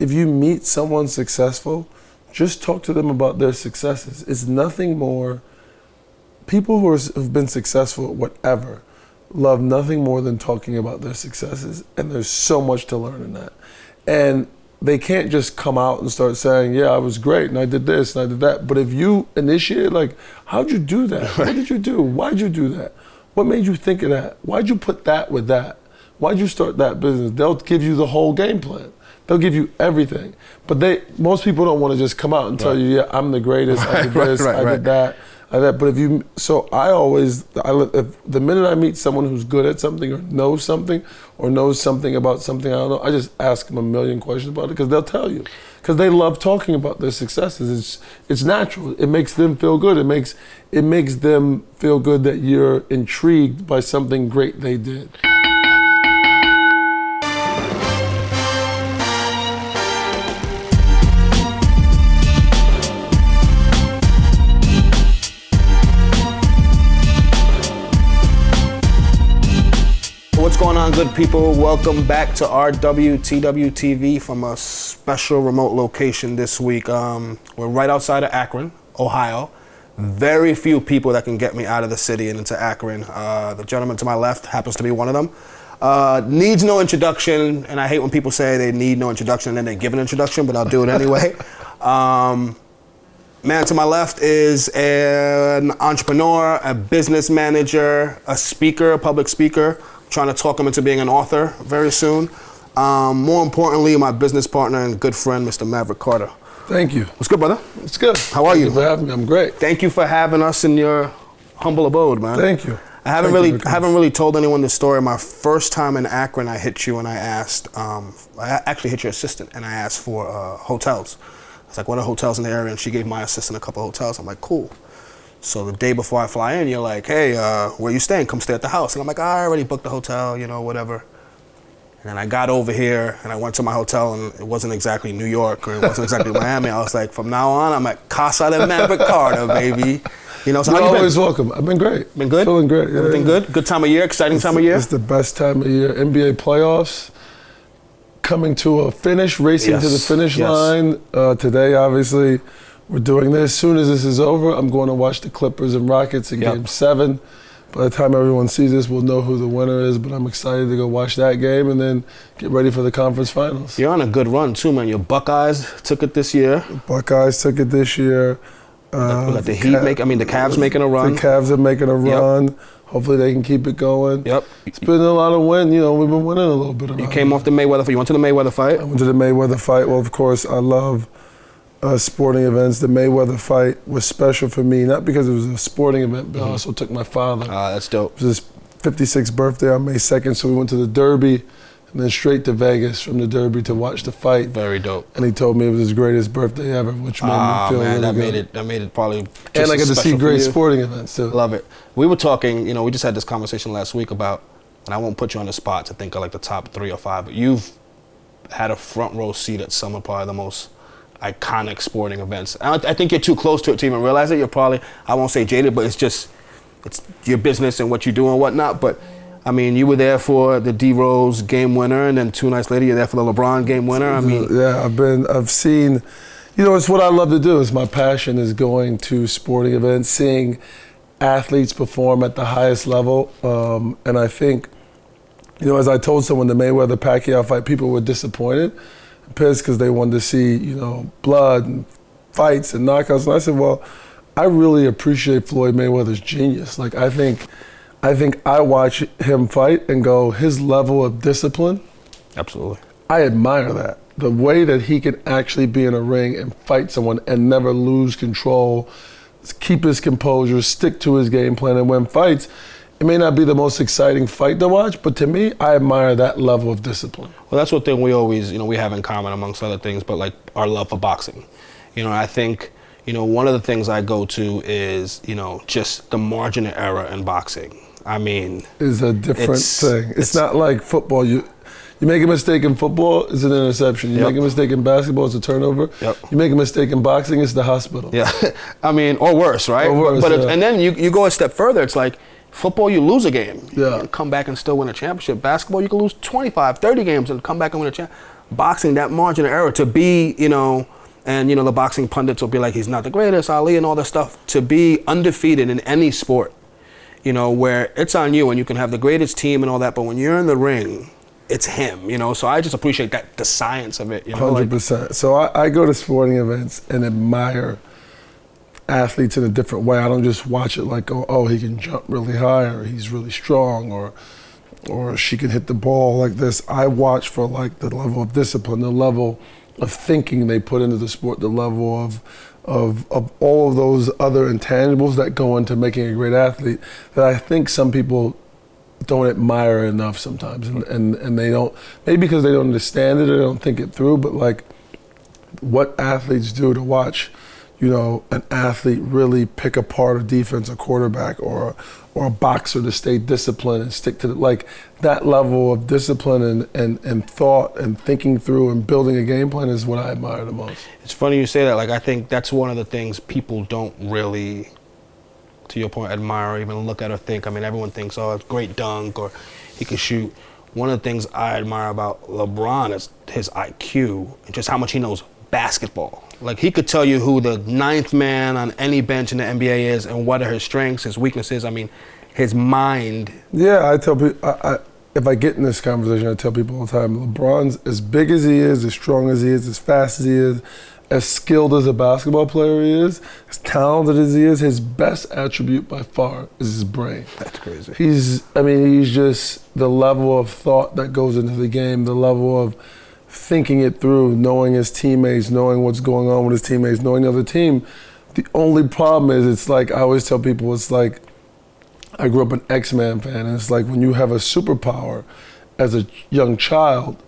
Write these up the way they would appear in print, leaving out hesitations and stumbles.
if you meet someone successful, just talk to them about their successes. It's nothing more. People who've been successful at whatever love nothing more than talking about their successes, and there's so much to learn in that. And they can't just come out and start saying, yeah, I was great and I did this and I did that. But if you initiate, like, how'd you do that? What did you do? Why'd you do that? What made you think of that? Why'd you put that with that? Why'd you start that business? They'll give you the whole game plan. They'll give you everything. But most people don't want to just come out and tell you, yeah, I'm the greatest, I did this, I did that. But if you, so I always, if the minute I meet someone who's good at something or knows something about something I don't know, I just ask them a million questions about it because they'll tell you. Because they love talking about their successes. It's natural. It makes them feel good. It makes them feel good that you're intrigued by something great they did. What's going on, good people? Welcome back to RWTW TV from a special remote location this week. We're right outside of Akron, Ohio. Very few people that can get me out of the city and into Akron. The gentleman to my left happens to be one of them. Needs no introduction, and I hate when people say they need no introduction and then they give an introduction, but I'll do it anyway. Man to my left is an entrepreneur, a business manager, a speaker, a public speaker. Trying to talk him into being an author very soon. More importantly, my business partner and good friend, Mr. Maverick Carter. Thank you. What's good, brother? It's good. How are you? Thank you for having me. I'm great. Thank you for having us in your humble abode, man. Thank you. I haven't really told anyone this story. My first time in Akron, I hit you and I asked, I actually hit your assistant and I asked for hotels. I was like, what are hotels in the area? And she gave my assistant a couple of hotels. I'm like, cool. So the day before I fly in, you're like, hey, where you staying? Come stay at the house. And I'm like, I already booked the hotel, you know, whatever. And then I got over here and I went to my hotel and it wasn't exactly New York or it wasn't exactly Miami. I was like, from now on, I'm at Casa de Maverick Carter, baby. You know, so You're how you always been? welcome. I've been great. Been good? Feeling great. Yeah, Everything good? Good time of year? Exciting time of year? It's the best time of year. NBA playoffs coming to a finish, racing to the finish line. Today, obviously, we're doing this. As soon as this is over, I'm going to watch the Clippers and Rockets in Game 7. By the time everyone sees this, we'll know who the winner is, but I'm excited to go watch that game and then get ready for the conference finals. You're on a good run, too, man. Your Buckeyes took it this year. The Buckeyes took it this year. The Cavs making a run. The Cavs are making a run. Yep. Hopefully they can keep it going. Yep. It's been a lot of win. You know, we've been winning a little bit. You came off the Mayweather fight. You went to the Mayweather fight? I went to the Mayweather fight. Well, of course, I love sporting events. The Mayweather fight was special for me, not because it was a sporting event, but I also took my father. That's dope. It was his 56th birthday on May 2nd, so we went to the Derby and then straight to Vegas from the Derby to watch the fight. Very dope. And he told me it was his greatest birthday ever, which made me feel really good. That made it probably just and I got to see great you. Sporting events too. Love it. We were talking, you know, we just had this conversation last week about, and I won't put you on the spot to think of like the top 3 or 5, but you've had a front row seat at some of probably the most iconic sporting events. I think you're too close to it to even realize it. You're probably, I won't say jaded, but it's your business and what you do and whatnot. But I mean, you were there for the D-Rose game winner, and then 2 nights later, you're there for the Lebron game winner. I mean, yeah, I've seen, you know, it's what I love to do. It's my passion is going to sporting events, seeing athletes perform at the highest level. And I think, you know, as I told someone, the Mayweather-Pacquiao fight, people were disappointed, pissed because they wanted to see, you know, blood and fights and knockouts. And I said, well, I really appreciate Floyd Mayweather's genius. Like, I think I watch him fight and go, his level of discipline. Absolutely. I admire that. The way that he can actually be in a ring and fight someone and never lose control, keep his composure, stick to his game plan and win fights. It may not be the most exciting fight to watch, but to me, I admire that level of discipline. Well, that's one thing we always, you know, we have in common amongst other things, but like our love for boxing. You know, I think, you know, one of the things I go to is, you know, just the margin of error in boxing. I mean, is a different thing. It's not like football. You make a mistake in football, it's an interception. You make a mistake in basketball, it's a turnover. You make a mistake in boxing, it's the hospital. Yeah, I mean, or worse, right? Or worse, and then you go a step further. It's like football, you lose a game. Yeah. You can come back and still win a championship. Basketball, you can lose 25, 30 games and come back and win a championship. boxing, that margin of error to be, you know, and, you know, the boxing pundits will be like, he's not the greatest, Ali, and all that stuff. To be undefeated in any sport, you know, where it's on you and you can have the greatest team and all that, but when you're in the ring, it's him, you know. So I just appreciate that, the science of it, you know. 100%. So I go to sporting events and admire athletes in a different way. I don't just watch it like, oh, he can jump really high, or he's really strong, or she can hit the ball like this. I watch for like the level of discipline, the level of thinking they put into the sport, the level of all of those other intangibles that go into making a great athlete that I think some people don't admire enough sometimes, and they don't, maybe because they don't understand it or they don't think it through, but like what athletes do to watch, you know, an athlete really pick apart a defense, a quarterback, or a boxer to stay disciplined and stick to like that level of discipline and thought and thinking through and building a game plan is what I admire the most. It's funny you say that. Like, I think that's one of the things people don't really, to your point, admire or even look at or think. I mean, everyone thinks, oh, it's great dunk or he can shoot. One of the things I admire about LeBron is his IQ and just how much he knows basketball. Like, he could tell you who the 9th man on any bench in the NBA is and what are his strengths, his weaknesses. I mean, his mind. Yeah, I tell people, if I get in this conversation, I tell people all the time, LeBron's as big as he is, as strong as he is, as fast as he is, as skilled as a basketball player he is, as talented as he is, his best attribute by far is his brain. That's crazy. He's just the level of thought that goes into the game, the level of thinking it through, knowing his teammates, knowing what's going on with his teammates, knowing the other team. The only problem is, it's like, I always tell people, it's like, I grew up an X-Men fan, and it's like when you have a superpower as a young child,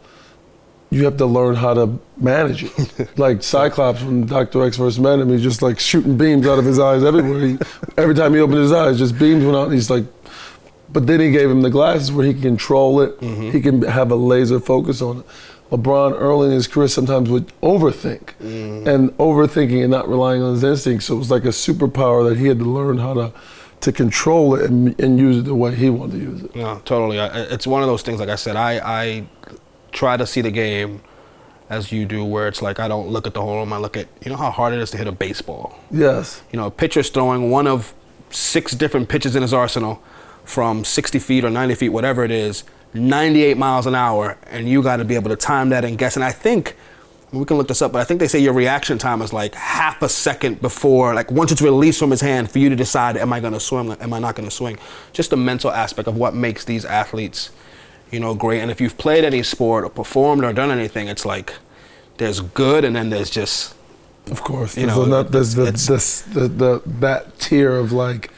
you have to learn how to manage it. Like Cyclops, when Dr. X first met him, he's just like shooting beams out of his eyes everywhere. Every time he opened his eyes, just beams went out, and he's like, but then he gave him the glasses where he can control it, he can have a laser focus on it. LeBron early in his career sometimes would overthink, and overthinking and not relying on his instincts. So it was like a superpower that he had to learn how to control it and use it the way he wanted to use it. No, totally. It's one of those things, like I said, I try to see the game as you do, where it's like I don't look at the whole room, I look at, you know how hard it is to hit a baseball? Yes. You know, a pitcher's throwing one of 6 different pitches in his arsenal from 60 feet or 90 feet, whatever it is, 98 miles an hour, and you got to be able to time that and guess. And I think, we can look this up, but I think they say your reaction time is like half a second before, like once it's released from his hand, for you to decide, am I going to swing, am I not going to swing? Just the mental aspect of what makes these athletes, you know, great. And if you've played any sport or performed or done anything, it's like there's good, and then there's just, of course, you know, there's that tier of like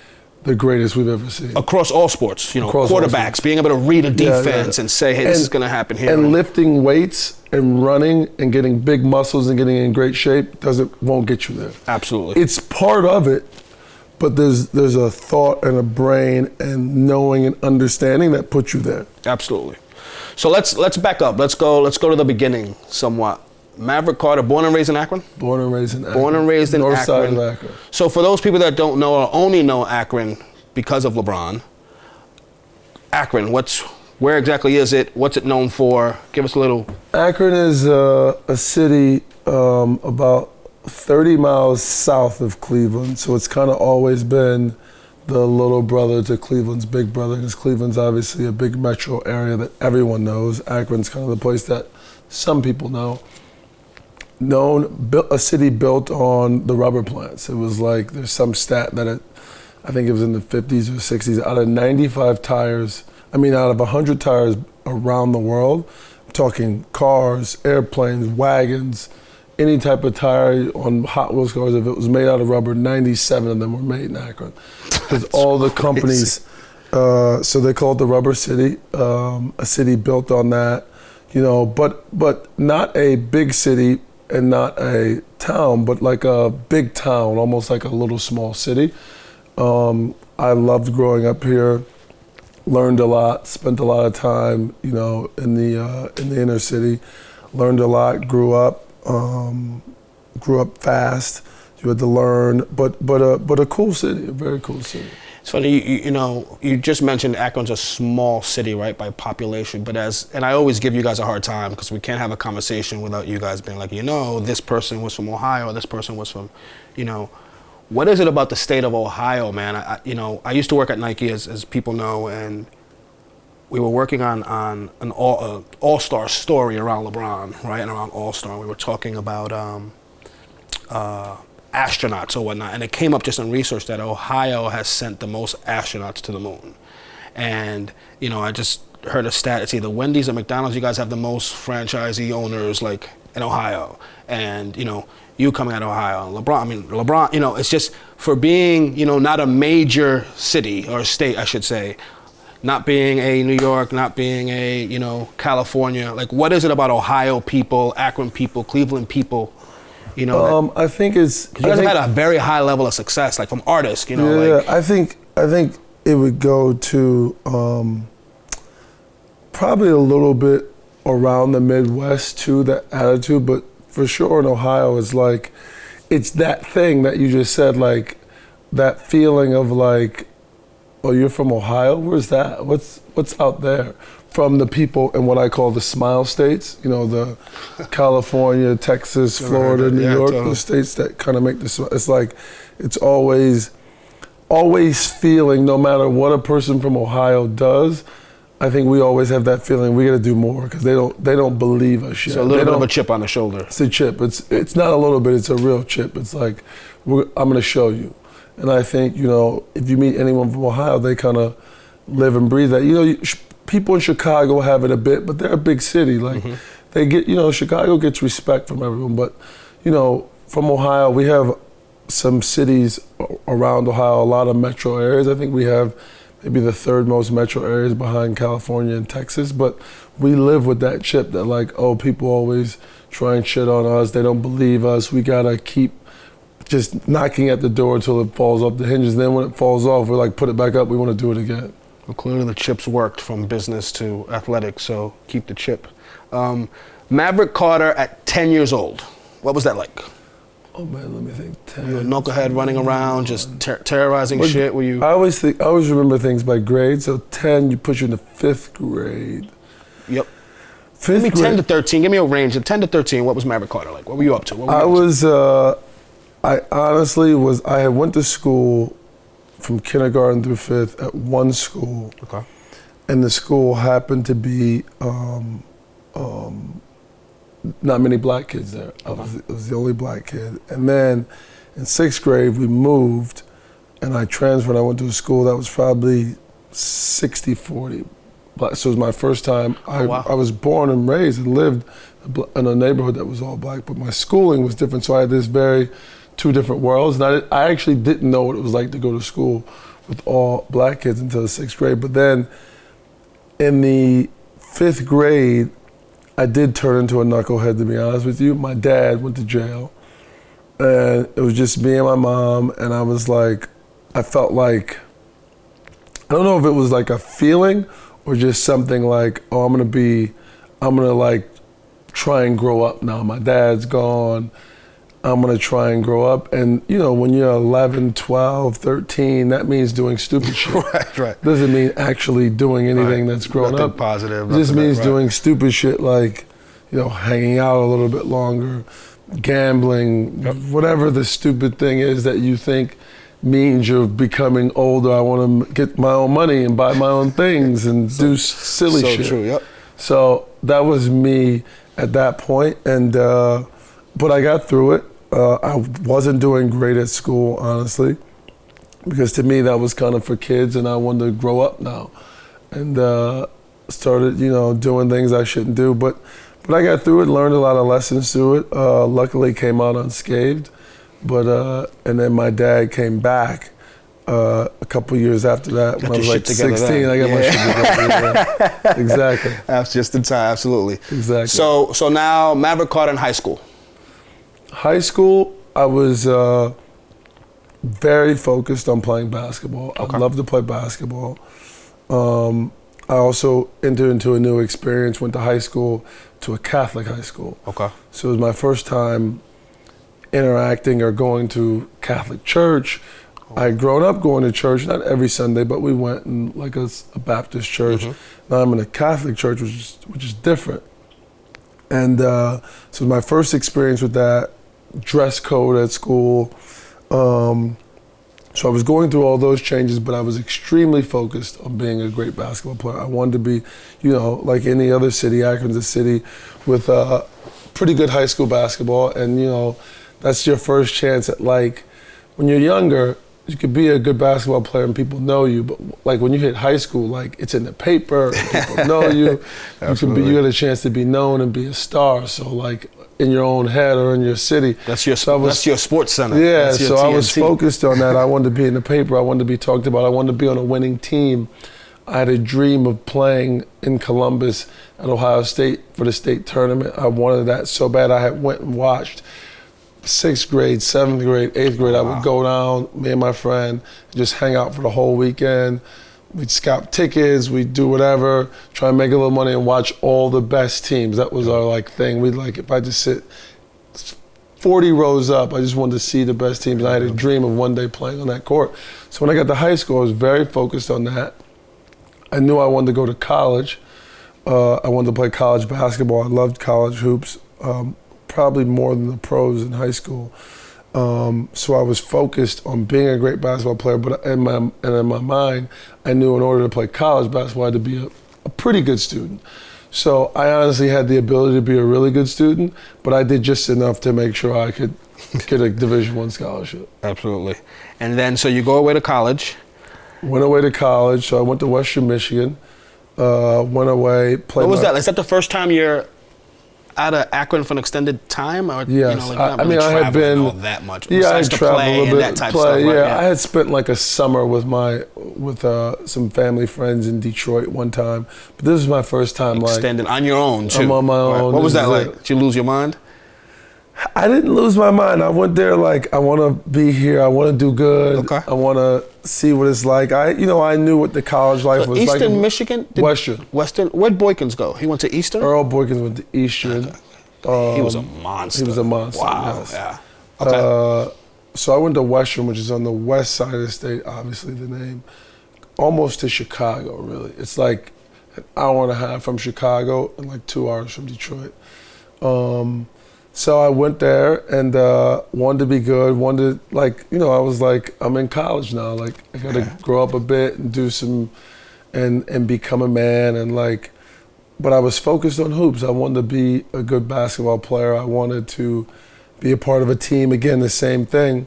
the greatest we've ever seen. Across all sports, you know, Across quarterbacks, being able to read a defense and say, hey, this is going to happen here. And lifting weights and running and getting big muscles and getting in great shape won't get you there. Absolutely. It's part of it, but there's a thought and a brain and knowing and understanding that puts you there. Absolutely. So let's back up. Let's go to the beginning somewhat. Maverick Carter, born and raised in Akron? Born and raised in Akron. Born and raised in North Akron. side of Akron. So for those people that don't know or only know Akron because of LeBron, Akron, where exactly is it? What's it known for? Give us a little. Akron is a city about 30 miles south of Cleveland, so it's kind of always been the little brother to Cleveland's big brother, because Cleveland's obviously a big metro area that everyone knows. Akron's kind of the place that some people know. A city built on the rubber plants. It was like, there's some stat that I think it was in the 50s or 60s, out of 95 tires, out of 100 tires around the world, I'm talking cars, airplanes, wagons, any type of tire on Hot Wheels cars, if it was made out of rubber, 97 of them were made in Akron. Because all the companies, so they call it the Rubber City, a city built on that, you know, but not a big city and not a town, but like a big town, almost like a little small city. I loved growing up here, learned a lot, spent a lot of time, you know, in the inner city, learned a lot, grew up fast. You had to learn, but a cool city, a very cool city. It's funny, you know, you just mentioned Akron's a small city, right, by population, but and I always give you guys a hard time because we can't have a conversation without you guys being like, you know, this person was from Ohio, this person was from, you know, what is it about the state of Ohio, man? You know, I used to work at Nike, as people know, and we were working on an all-star story around Lebron, right, and around All-Star. We were talking about astronauts or whatnot, and it came up just in research that Ohio has sent the most astronauts to the moon. And, you know, I just heard a stat, it's either Wendy's or McDonald's, you guys have the most franchisee owners, like, in Ohio. And, you know, you coming out of Ohio, and LeBron, you know, it's just for being, you know, not a major city or state, I should say, not being a New York, not being a, you know, California, like, what is it about Ohio people, Akron people, Cleveland people, you know? I think it's... You guys have had a very high level of success, like from artists, you know? Yeah, like, I think it would go to probably a little bit around the Midwest too, that attitude, but for sure in Ohio it's like, it's that thing that you just said, like, that feeling of like, oh, you're from Ohio? Where's that? What's out there? From the people in what I call the smile states, you know, the California, Texas, Florida, New York, totally. The states that kind of make this, it's like, it's always feeling, no matter what a person from Ohio does, I think we always have that feeling we got to do more because they don't believe us yet. So a little bit of a chip on the shoulder. It's a chip. It's not a little bit. It's a real chip. It's like I'm going to show you. And I think, you know, if you meet anyone from Ohio, they kind of live and breathe that. You know, people in Chicago have it a bit, but they're a big city. Like they get, you know, Chicago gets respect from everyone. But, you know, from Ohio, we have some cities around Ohio, a lot of metro areas. I think we have maybe the third most metro areas behind California and Texas. But we live with that chip that like, oh, people always try and shit on us. They don't believe us. We got to keep just knocking at the door until it falls off the hinges. Then when it falls off, we're like, put it back up. We want to do it again. Well, clearly the chips worked from business to athletics, so keep the chip. Maverick Carter at 10 years old. What was that like? Oh man, let me think. 10. You were a knucklehead running around, just terrorizing shit. Were you? I always remember things by grade. So 10, you put you in the 5th grade. Yep. Give me 10 to 13. Give me a range of 10 to 13. What was Maverick Carter like? What were you up to? I honestly was, I went to school from kindergarten through 5th at one school. Okay. And the school happened to be not many black kids there. I was the only black kid. And then in 6th grade, we moved and I transferred. I went to a school that was probably 60-40 black. So it was my first time. I was born and raised and lived in a neighborhood that was all black, but my schooling was different. So I had this two different worlds. And I actually didn't know what it was like to go to school with all black kids until the 6th grade. But then in the 5th grade, I did turn into a knucklehead, to be honest with you. My dad went to jail and it was just me and my mom. And I was like, I felt like, I don't know if it was like a feeling or just something like, oh, I'm gonna like try and grow up now. My dad's gone. I'm gonna try and grow up. And you know, when you're 11, 12, 13, that means doing stupid shit. Right. Doesn't mean actually doing anything that's grown nothing up. Positive. It just means doing stupid shit like, you know, hanging out a little bit longer, gambling, whatever the stupid thing is that you think means you're becoming older. I want to get my own money and buy my own things and do silly shit. So true, yep. So that was me at that point, and but I got through it. I wasn't doing great at school, honestly, because to me that was kind of for kids, and I wanted to grow up now, and started, you know, doing things I shouldn't do. But I got through it, learned a lot of lessons through it. Luckily, came out unscathed. But and then my dad came back a couple years after that. When I was like 16, I got my shit together. Yeah. Exactly. That's just in time, absolutely. Exactly. So now Maverick Carter in high school. High school, I was very focused on playing basketball. Okay. I loved to play basketball. I also entered into a new experience, went to high school, to a Catholic high school. Okay. So it was my first time interacting or going to Catholic church. I had grown up going to church, not every Sunday, but we went in like a Baptist church. Now I'm in a Catholic church, which is different. And so my first experience with that, dress code at school. So I was going through all those changes, but I was extremely focused on being a great basketball player. I wanted to be, like any other city, Akron's a city with pretty good high school basketball. And, that's your first chance at, like, when you're younger, you could be a good basketball player and people know you, but like when you hit high school, like it's in the paper, people know you. You get a chance to be known and be a star. So like in your own head or in your city. That's your sports center. Yeah, so I was focused on that. I wanted to be in the paper. I wanted to be talked about. I wanted to be on a winning team. I had a dream of playing in Columbus at Ohio State for the state tournament. I wanted that so bad. I had went and watched 6th grade, 7th grade, 8th grade. I would go down, me and my friend, just hang out for the whole weekend. We'd scout tickets, we'd do whatever, try and make a little money and watch all the best teams. That was our thing. We'd if I just sit 40 rows up, I just wanted to see the best teams. And I had a dream of one day playing on that court. So when I got to high school, I was very focused on that. I knew I wanted to go to college. I wanted to play college basketball. I loved college hoops. Probably more than the pros in high school. So I was focused on being a great basketball player, but in my mind, I knew in order to play college basketball, I had to be a pretty good student. So I honestly had the ability to be a really good student, but I did just enough to make sure I could get a Division I scholarship. Absolutely. And then, so you go away to college. Went away to college, so I went to Western Michigan, went away, played. What was that? Is that the first time you're out of Akron for an extended time? Or, yes, I had been all that much. Yeah, I traveled a little bit. That type stuff, right? I had spent like a summer with some family friends in Detroit one time, but this was my first time extended on your own too. I'm on my own. Right. What was that like? Did you lose your mind? I didn't lose my mind. I went there like I want to be here. I want to do good. Okay. I want to see what it's like. I knew what the college life was like. Eastern Michigan? Western. Where'd Boykins go? He went to Eastern? Earl Boykins went to Eastern. Okay. He was a monster. He was a monster. Wow. Yes. Yeah. Okay. So I went to Western, which is on the west side of the state, obviously the name, almost to Chicago, really. It's like an hour and a half from Chicago and like 2 hours from Detroit. So I went there and wanted to be good, I was like, I'm in college now. Like, I got to grow up a bit and do some, and become a man. And but I was focused on hoops. I wanted to be a good basketball player. I wanted to be a part of a team. Again, the same thing.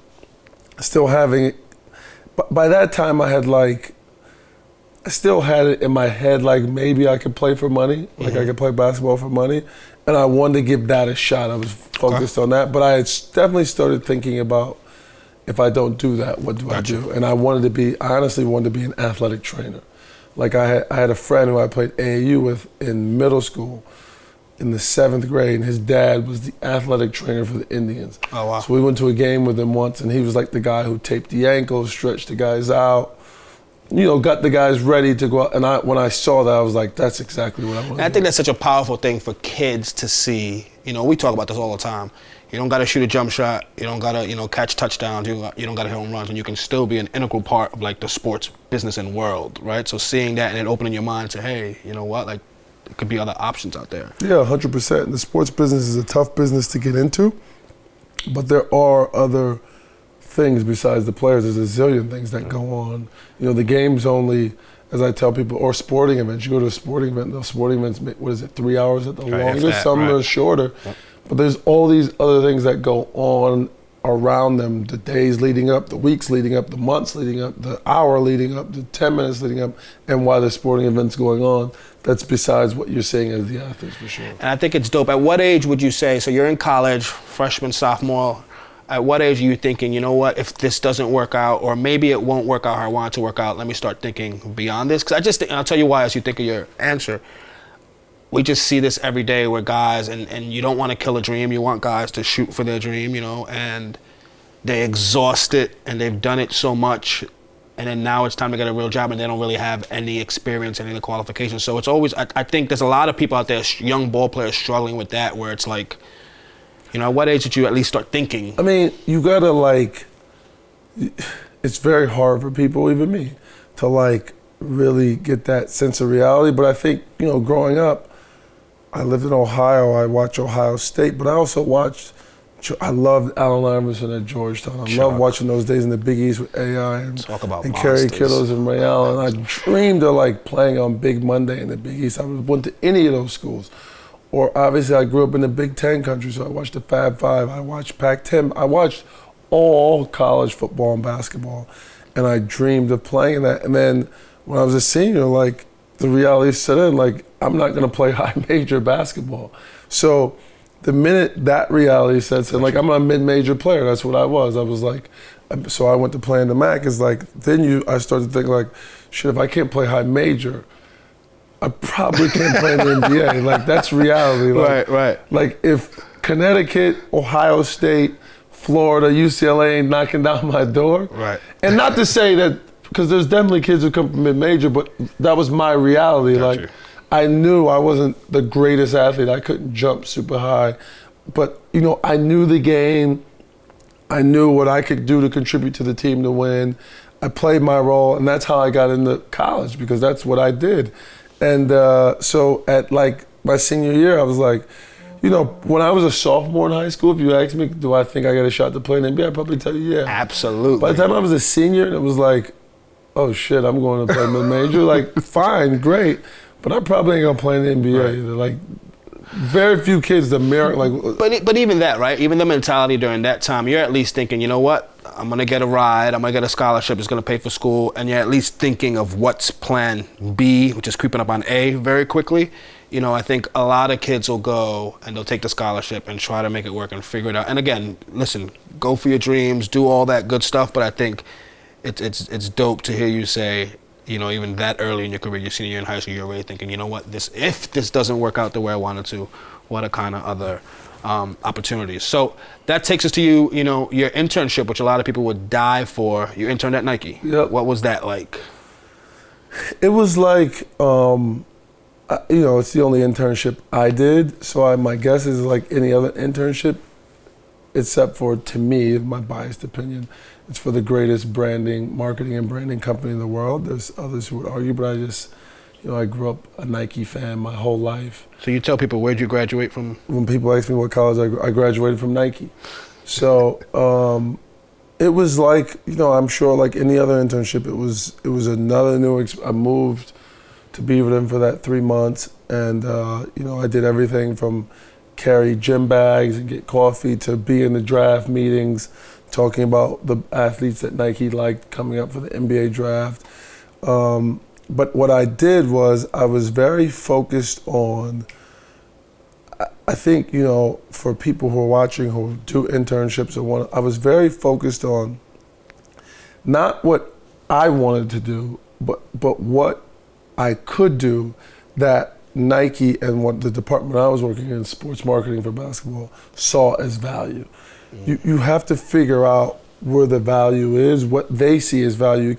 Still having, by that time I still had it in my head, like maybe I could play for money, like I could play basketball for money. And I wanted to give that a shot. I was focused on that. But I had definitely started thinking about, if I don't do that, what do I do? And I honestly wanted to be an athletic trainer. Like I had a friend who I played AAU with in middle school in the 7th grade, and his dad was the athletic trainer for the Indians. Oh, wow. So we went to a game with him once, and he was like the guy who taped the ankles, stretched the guys out, got the guys ready to go out. And when I saw that, I was like, that's exactly what I want to do. I think that's such a powerful thing for kids to see. We talk about this all the time. You don't got to shoot a jump shot. You don't got to, catch touchdowns. You don't got to hit home runs. And you can still be an integral part of, like, the sports business and world, right? So seeing that and then opening your mind to, hey, you know what? Like, there could be other options out there. Yeah, 100%. The sports business is a tough business to get into. But there are other things besides the players. There's a zillion things that go on. The game's only, as I tell people, or sporting events. You go to a sporting event, those sporting events, 3 hours at the longest? Some are shorter. Yep. But there's all these other things that go on around them, the days leading up, the weeks leading up, the months leading up, the hour leading up, the 10 minutes leading up, and why the sporting event's going on. That's besides what you're seeing as the athletes, for sure. And I think it's dope. At what age would you say, so you're in college, freshman, sophomore, at what age are you thinking, you know what, if this doesn't work out, or maybe it won't work out how I want it to work out, let me start thinking beyond this? Because I just think, and I'll tell you why as you think of your answer, we just see this every day where guys, and you don't want to kill a dream, you want guys to shoot for their dream, and they exhaust it, and they've done it so much, and then now it's time to get a real job, and they don't really have any experience, any of the qualifications. So it's always, I think there's a lot of people out there, young ball players, struggling with that, where it's like, at what age did you at least start thinking? I mean, you gotta it's very hard for people, even me, to like really get that sense of reality. But I think, you know, growing up, I lived in Ohio. I watched Ohio State, but I also I loved Allen Iverson at Georgetown. I loved watching those days in the Big East with AI and Kerry Kittles and Ray Allen. I dreamed of like playing on Big Monday in the Big East. I went to any of those schools. Or obviously I grew up in the Big Ten country, so I watched the Fab Five. I watched Pac-10. I watched all college football and basketball, and I dreamed of playing that. And then when I was a senior, like the reality set in, like I'm not gonna play high major basketball. So the minute that reality sets in, like I'm a mid-major player, that's what I was. I was like, so I went to play in the MAC, is like, I started to think like, shit, if I can't play high major, I probably can't play in the NBA. Like that's reality. Like, right. Like if Connecticut, Ohio State, Florida, UCLA ain't knocking down my door. Right. And not to say that, because there's definitely kids who come from mid-major, but that was my reality. Got you. I knew I wasn't the greatest athlete. I couldn't jump super high. But, you know, I knew the game. I knew what I could do to contribute to the team to win. I played my role, and that's how I got into college, because that's what I did. And so at like my senior year, I was like, you know, when I was a sophomore in high school, if you asked me, do I think I got a shot to play in the NBA, I'd probably tell you yeah. Absolutely. By the time I was a senior, it was like, oh shit, I'm going to play mid-major. Like, fine, great. But I probably ain't gonna play in the NBA either. Like, very few kids, But even that, right? Even the mentality during that time, you're at least thinking, you know what? I'm gonna get a ride. I'm gonna get a scholarship. It's gonna pay for school, and you're at least thinking of what's plan B, which is creeping up on A very quickly. You know, I think a lot of kids will go and they'll take the scholarship and try to make it work and figure it out. And again, listen, go for your dreams, do all that good stuff. But I think it's dope to hear you say, you know, even that early in your career, your senior year in high school, you're already thinking, you know what, if this doesn't work out the way I wanted to, what are kind of other opportunities? So that takes us to you know, your internship, which a lot of people would die for. You interned at Nike. Yep. What was that like? It was like, you know, it's the only internship I did. So my guess is like any other internship, except for, to me, my biased opinion, it's for the greatest marketing and branding company in the world. There's others who would argue, but I grew up a Nike fan my whole life. So you tell people, where'd you graduate from? When people ask me what college, I graduated from Nike. So it was like, you know, I'm sure like any other internship, it was another new I moved to be with them for that 3 months, and you know, I did everything from carry gym bags and get coffee to be in the draft meetings, talking about the athletes that Nike liked coming up for the NBA draft. But what I did was I was very focused on, I think, you know, for people who are watching who do internships I was very focused on not what I wanted to do, but what I could do that Nike and what the department I was working in, sports marketing for basketball, saw as value. You have to figure out where the value is, what they see as value. You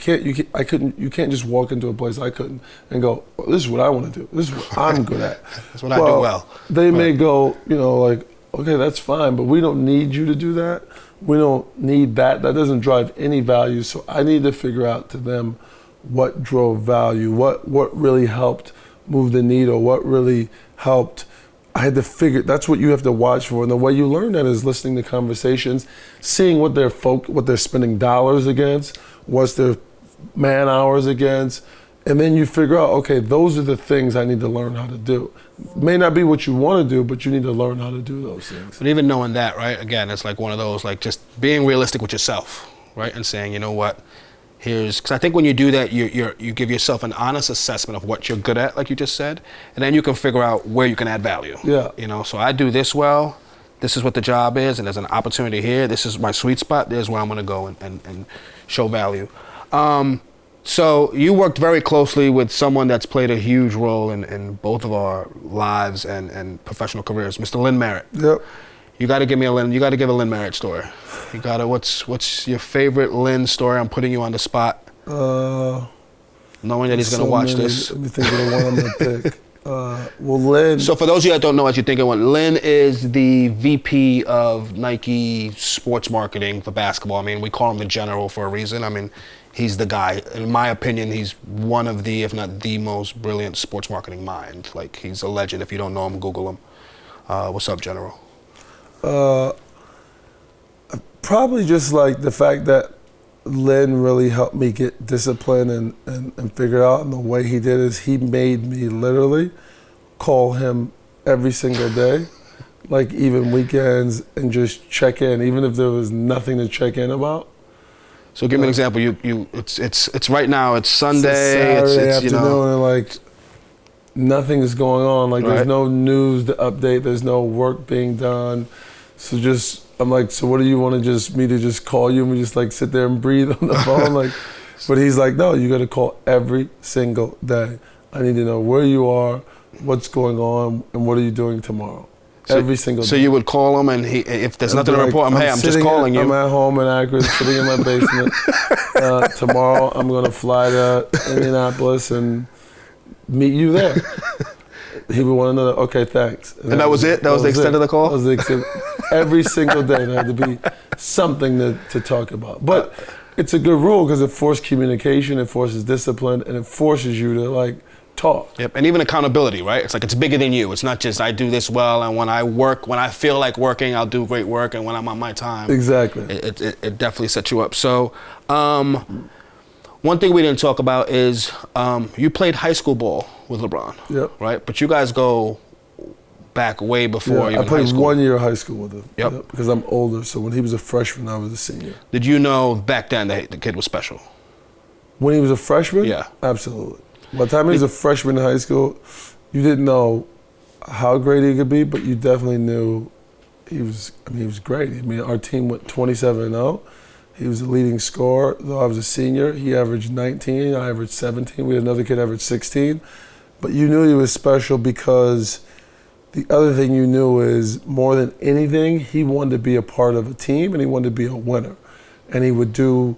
can't just walk into a place and go, well, this is what I want to do. This is what I'm good at. That's what I do well. They may go, you know, like, okay, that's fine, but we don't need you to do that. We don't need that. That doesn't drive any value. So I need to figure out to them what drove value, what really helped move the needle, what really helped. I had to figure, that's what you have to watch for. And the way you learn that is listening to conversations, seeing what they're spending dollars against, what's their man hours against, and then you figure out, okay, those are the things I need to learn how to do. May not be what you want to do, but you need to learn how to do those things. But even knowing that, right, again, it's like one of those, like just being realistic with yourself, right, and saying, you know what, because I think when you do that, you give yourself an honest assessment of what you're good at, like you just said, and then you can figure out where you can add value. Yeah. You know, so I do this well, this is what the job is, and there's an opportunity here, this is my sweet spot, there's where I'm gonna go and show value. So you worked very closely with someone that's played a huge role in both of our lives and professional careers, Mr. Lynn Merritt. Yep. You got to give a Lynn Merritt story. You got to, what's your favorite Lynn story? I'm putting you on the spot. Knowing that he's going to watch this. Let me think of the one I'm going to pick. Well, Lynn. So for those of you that don't know, as you're thinking, Lynn is the VP of Nike sports marketing for basketball. I mean, we call him the general for a reason. I mean, he's the guy. In my opinion, he's one of the, if not the most brilliant sports marketing mind. Like, he's a legend. If you don't know him, Google him. What's up, General? Probably just like the fact that Lynn really helped me get disciplined and figure out, and the way he did is he made me literally call him every single day, like even weekends, and just check in, even if there was nothing to check in about. So give me an example. It's right now. It's Sunday. It's Saturday it's afternoon, and like nothing is going on. Like there's no news to update. There's no work being done. So just I'm like, so what do you want me to just call you and we just like sit there and breathe on the phone? Like, but he's like, no, you got to call every single day. I need to know where you are, what's going on, and what are you doing tomorrow. Every single day. So you would call him, and if there's nothing to report, I'm just calling you. I'm at home in Akron, sitting in my basement. Tomorrow I'm going to fly to Indianapolis and meet you there. He would want to know, okay, thanks. And that was it? That was the extent of the call? That was the extent. Every single day there had to be something to talk about. But it's a good rule because it forces communication, it forces discipline, and it forces you to like talk. Yep, and even accountability, right? It's like it's bigger than you. It's not just I do this well, and when I feel like working, I'll do great work, and when I'm on my time. Exactly. It definitely sets you up. So one thing we didn't talk about is you played high school ball with LeBron. Yep. Right? But you guys go back way before even high school. I played 1 year of high school with him. Yep. Because I'm older, so when he was a freshman, I was a senior. Did you know back then that the kid was special? When he was a freshman? Yeah. Absolutely. By the time he was a freshman in high school, you didn't know how great he could be, but you definitely knew he was great. I mean, our team went 27-0. He was the leading scorer. Though I was a senior, he averaged 19, I averaged 17. We had another kid average 16. But you knew he was special because the other thing you knew is more than anything, he wanted to be a part of a team and he wanted to be a winner. And he would do,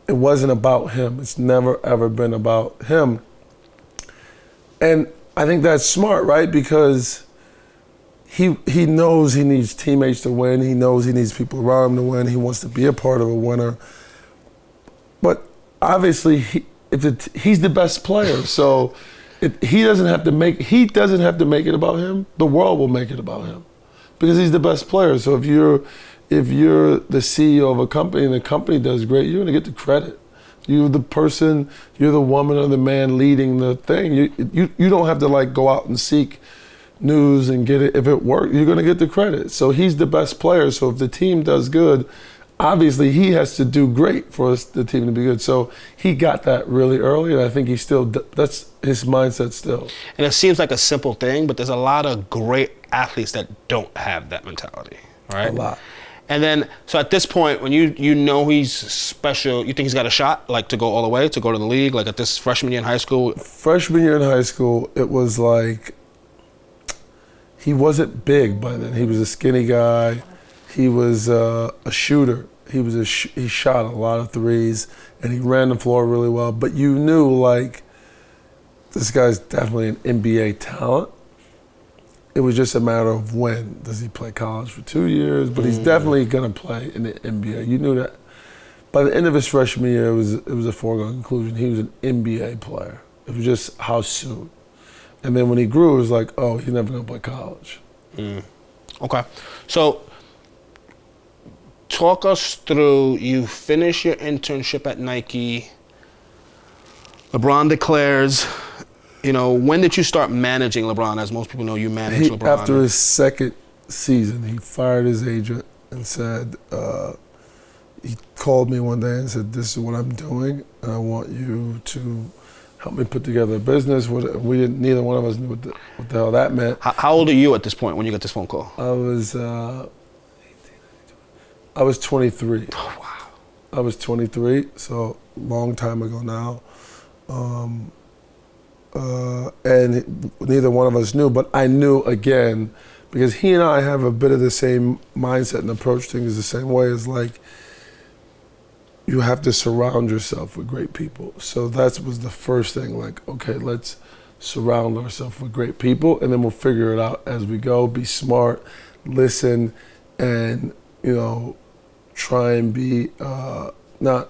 it wasn't about him. It's never ever been about him. And I think that's smart, right? Because he knows he needs teammates to win. He knows he needs people around him to win. He wants to be a part of a winner. But obviously, he's the best player. So he doesn't have to make it about him. The world will make it about him because he's the best player. So if you're the CEO of a company and the company does great, you're going to get the credit. You're the person, you're the woman or the man leading the thing. You don't have to like go out and seek news and get it. If it works, you're going to get the credit. So he's the best player. So if the team does good, obviously he has to do great for the team to be good. So he got that really early, and I think that's his mindset still. And it seems like a simple thing, but there's a lot of great athletes that don't have that mentality, right? A lot. And then, so at this point, when you know he's special, you think he's got a shot, like to go all the way, to go to the league, like at this freshman year in high school? Freshman year in high school, it was like, he wasn't big by then. He was a skinny guy. He was a shooter. He shot a lot of threes, and he ran the floor really well. But you knew, like, this guy's definitely an NBA talent. It was just a matter of when. Does he play college for 2 years? But he's definitely going to play in the NBA. You knew that. By the end of his freshman year, it was a foregone conclusion. He was an NBA player. It was just how soon. And then when he grew, it was like, oh, he's never going to play college. Okay. So talk us through, you finish your internship at Nike. LeBron declares, when did you start managing LeBron? As most people know, you managed LeBron. After his second season, he fired his agent and said, he called me one day and said, this is what I'm doing, and I want you to help me put together a business. Neither one of us knew what the hell that meant. How old are you at this point when you got this phone call? I was 23. Oh, wow. I was 23, so long time ago now. And neither one of us knew, but I knew again, because he and I have a bit of the same mindset and approach things the same way. As like, you have to surround yourself with great people. So that was the first thing, like, okay, let's surround ourselves with great people, and then we'll figure it out as we go. Be smart, listen, and try and be not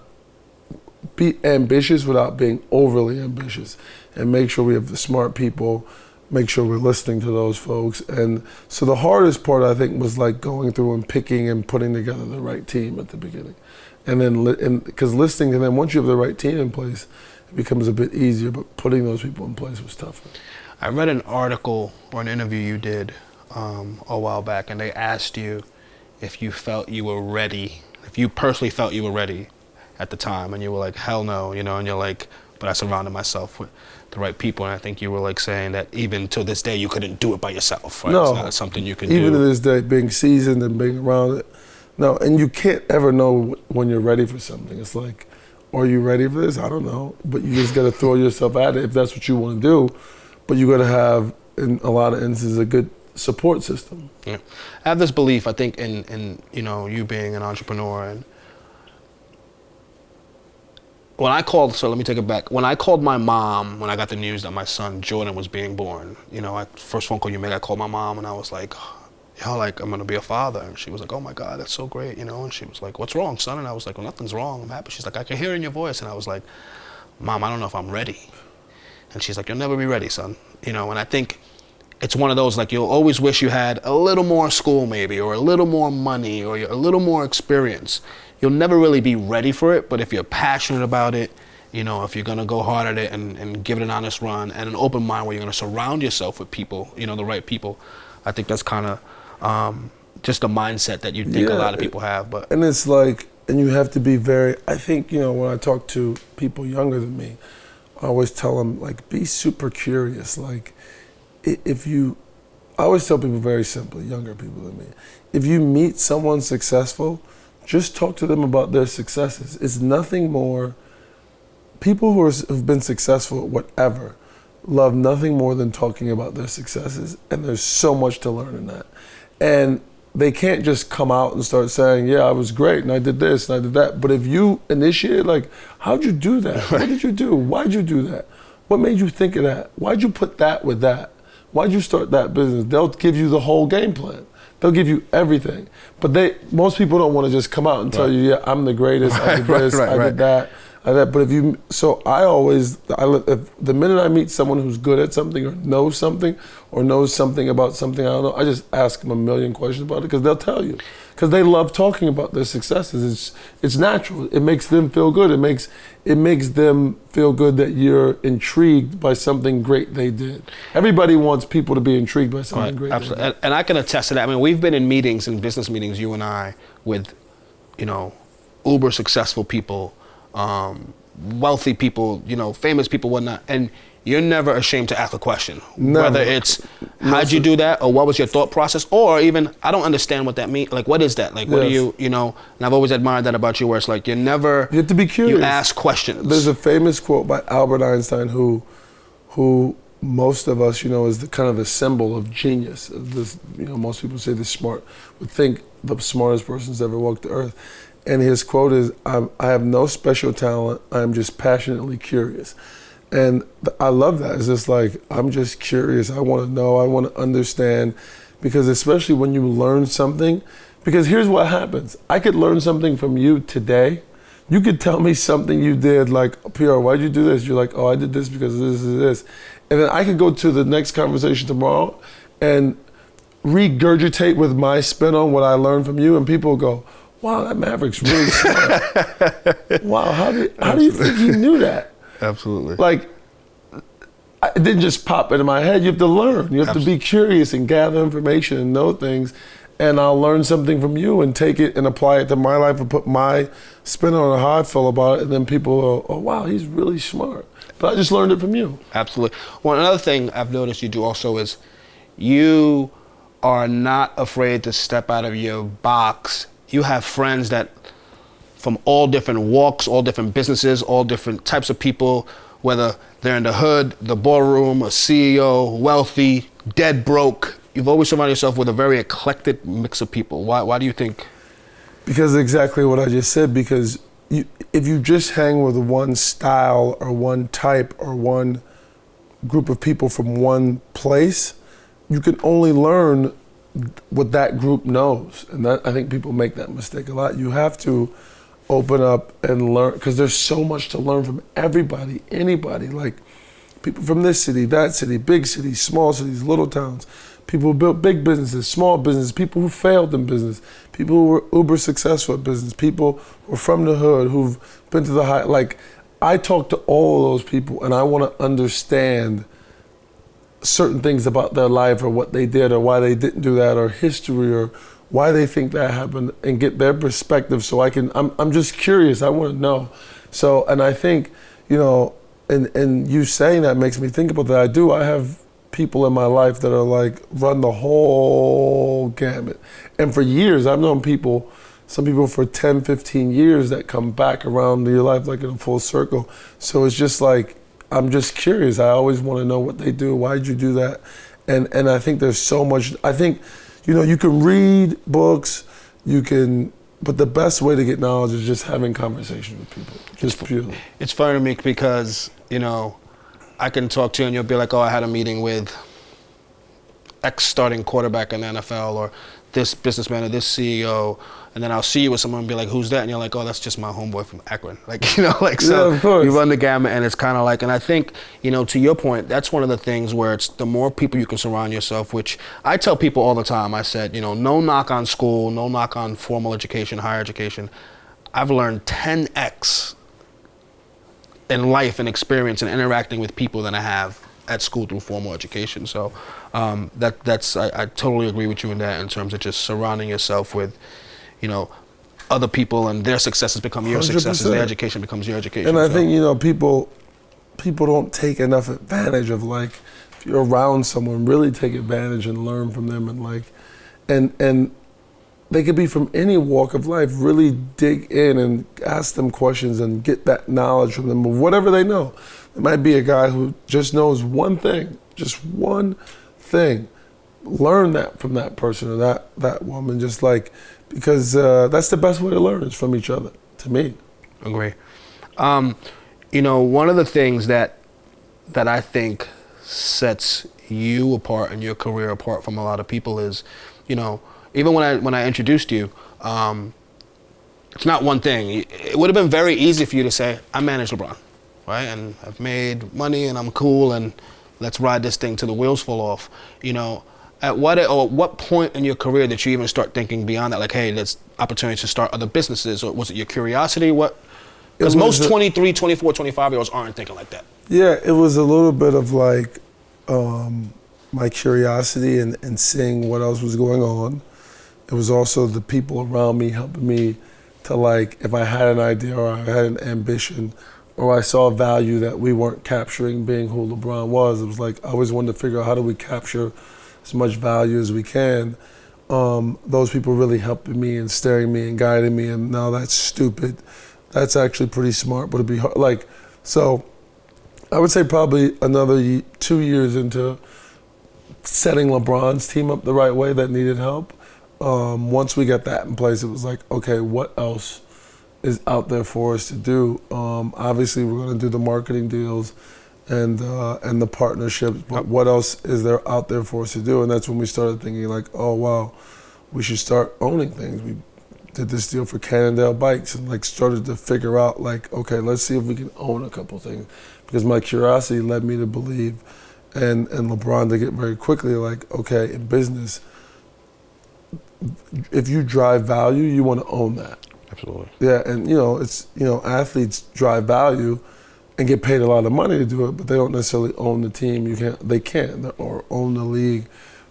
be ambitious without being overly ambitious, and make sure we have the smart people. Make sure we're listening to those folks. And so the hardest part, I think, was like going through and picking and putting together the right team at the beginning. And then, because listening, and then once you have the right team in place, it becomes a bit easier, but putting those people in place was tougher. I read an article or an interview you did a while back, and they asked you if you felt you were ready, if you personally felt you were ready at the time, and you were like, hell no, and you're like, but I surrounded myself with the right people, and I think you were like saying that even to this day you couldn't do it by yourself, right? No, it's not something you can do. Even to this day, being seasoned and being around it, no, and you can't ever know when you're ready for something. It's like, are you ready for this? I don't know, but you just got to throw yourself at it if that's what you want to do, but you got to have, in a lot of instances, a good support system. Yeah. I have this belief, I think, in you being an entrepreneur, and let me take it back. When I called my mom, when I got the news that my son Jordan was being born, first phone call you made, I called my mom and I was like, I'm gonna be a father. And she was like, oh my God, that's so great, and she was like, what's wrong, son? And I was like, well, nothing's wrong, I'm happy. She's like, I can hear it in your voice. And I was like, Mom, I don't know if I'm ready. And she's like, you'll never be ready, son. And I think it's one of those, like, you'll always wish you had a little more school maybe, or a little more money, or a little more experience. You'll never really be ready for it, but if you're passionate about it, if you're gonna go hard at it and give it an honest run and an open mind where you're gonna surround yourself with people, the right people, I think that's kind of just a mindset that you think a lot of people have. But and it's like, and you have to be very, I think, when I talk to people younger than me, I always tell them, like, be super curious. Like, I always tell people very simply, younger people than me, if you meet someone successful, just talk to them about their successes. It's nothing more. People who've been successful at whatever love nothing more than talking about their successes, and there's so much to learn in that. And they can't just come out and start saying, yeah, I was great, and I did this, and I did that. But if you initiate, like, how'd you do that? What did you do? Why'd you do that? What made you think of that? Why'd you put that with that? Why'd you start that business? They'll give you the whole game plan. They'll give you everything. But most people don't want to just come out and tell you, yeah, I'm the greatest, I did this, I did that. But if the minute I meet someone who's good at something or knows something about something I don't know, I just ask them a million questions about it, because they'll tell you. Because they love talking about their successes. It's natural. It makes them feel good. It makes them feel good that you're intrigued by something great they did. Everybody wants people to be intrigued by something great absolutely. they did. And I can attest to that. I mean, we've been in meetings, in business meetings, you and I, with, uber successful people, wealthy people, famous people, whatnot, and you're never ashamed to ask a question. Never. Whether it's, how'd you do that, or what was your thought process, or even, I don't understand what that means. Like, what is that? Like, what do you, and I've always admired that about you, where it's like, you have to be curious. You ask questions. There's a famous quote by Albert Einstein, who most of us, is the kind of the symbol of genius. This, most people say would think the smartest person's ever walked the earth. And his quote is, I have no special talent, I'm just passionately curious. And I love that. It's just like, I'm just curious. I want to know, I want to understand, because especially when you learn something, because here's what happens. I could learn something from you today. You could tell me something you did, like, PR, why'd you do this? You're like, oh, I did this because this is this. And then I could go to the next conversation tomorrow and regurgitate with my spin on what I learned from you, and people go, wow, that Maverick's really smart. Wow, how do you think he knew that? Absolutely. Like, it didn't just pop into my head. You have to learn. You have to be curious and gather information and know things. And I'll learn something from you and take it and apply it to my life and put my spin on how I feel about it. And then people go, oh, wow, he's really smart. But I just learned it from you. Absolutely. Well, another thing I've noticed you do also is you are not afraid to step out of your box. You have friends that from all different walks, all different businesses, all different types of people, whether they're in the hood, the ballroom, a CEO, wealthy, dead broke. You've always surrounded yourself with a very eclectic mix of people. Why do you think? Because exactly what I just said, because if you just hang with one style or one type or one group of people from one place, you can only learn what that group knows. And that, I think people make that mistake a lot. You have to open up and learn, because there's so much to learn from everybody, anybody, like people from this city, that city, big cities, small cities, little towns, people who built big businesses, small businesses, people who failed in business, people who were uber successful at business, people who are from the hood, who've been to the high, like I talk to all of those people and I want to understand certain things about their life or what they did or why they didn't do that or history or why they think that happened and get their perspective so I'm just curious, I want to know. So, and I think, you know, and you saying that makes me think about that. I have people in my life that are like, run the whole gamut. And for years, I've known people, some people for 10, 15 years that come back around to your life like in a full circle. So it's just like, I'm just curious. I always want to know what they do. Why'd you do that? And I think there's so much, I think, you know, you can read books, but the best way to get knowledge is just having conversations with people, just purely. It's funny to me because, you know, I can talk to you and you'll be like, oh, I had a meeting with X starting quarterback in the NFL or this businessman or this CEO, and then I'll see you with someone and be like, who's that? And you're like, oh, that's just my homeboy from Akron. Like, you know, like, so yeah, of course. You run the gamut and it's kind of like, and I think, you know, to your point, that's one of the things where it's the more people you can surround yourself, which I tell people all the time, I said, you know, no knock on school, no knock on formal education, higher education. I've learned 10x in life and experience and interacting with people than I have at school through formal education. So I totally agree with you in that in terms of just surrounding yourself with, you know, other people and their successes become your 100%. Successes, their education becomes your education. And I think, you know, people don't take enough advantage of, like, if you're around someone, really take advantage and learn from them and like, and they could be from any walk of life, really dig in and ask them questions and get that knowledge from them of whatever they know. It might be a guy who just knows one thing, just one thing. Learn that from that person or that woman, just like, because that's the best way to learn is from each other, to me. Agree. You know, one of the things that I think sets you apart and your career apart from a lot of people is, you know, even when I introduced you, it's not one thing. It would have been very easy for you to say, I manage LeBron, right? And I've made money and I'm cool and let's ride this thing till the wheels fall off. You know, at what point in your career did you even start thinking beyond that? Like, hey, there's opportunities to start other businesses, or was it your curiosity? Because most 23, 24, 25-year-olds aren't thinking like that. Yeah, it was a little bit of like my curiosity and seeing what else was going on. It was also the people around me helping me to, like, if I had an idea or I had an ambition or I saw value that we weren't capturing being who LeBron was, it was like I always wanted to figure out how do we capture as much value as we can. Those people really helping me and steering me and guiding me, and now that's stupid. That's actually pretty smart, but it'd be hard. Like, so I would say probably another 2 years into setting LeBron's team up the right way that needed help. Once we got that in place, it was like, okay, what else is out there for us to do? Obviously, we're going to do the marketing deals and the partnerships, but what else is there out there for us to do? And that's when we started thinking, like, oh wow, we should start owning things. We did this deal for Cannondale Bikes and, like, started to figure out, like, okay, let's see if we can own a couple things, because my curiosity led me to believe and LeBron to get very quickly, like, okay, in business, if you drive value, you want to own that. Absolutely. Yeah, and it's athletes drive value and get paid a lot of money to do it, but they don't necessarily own the team. They can't or own the league.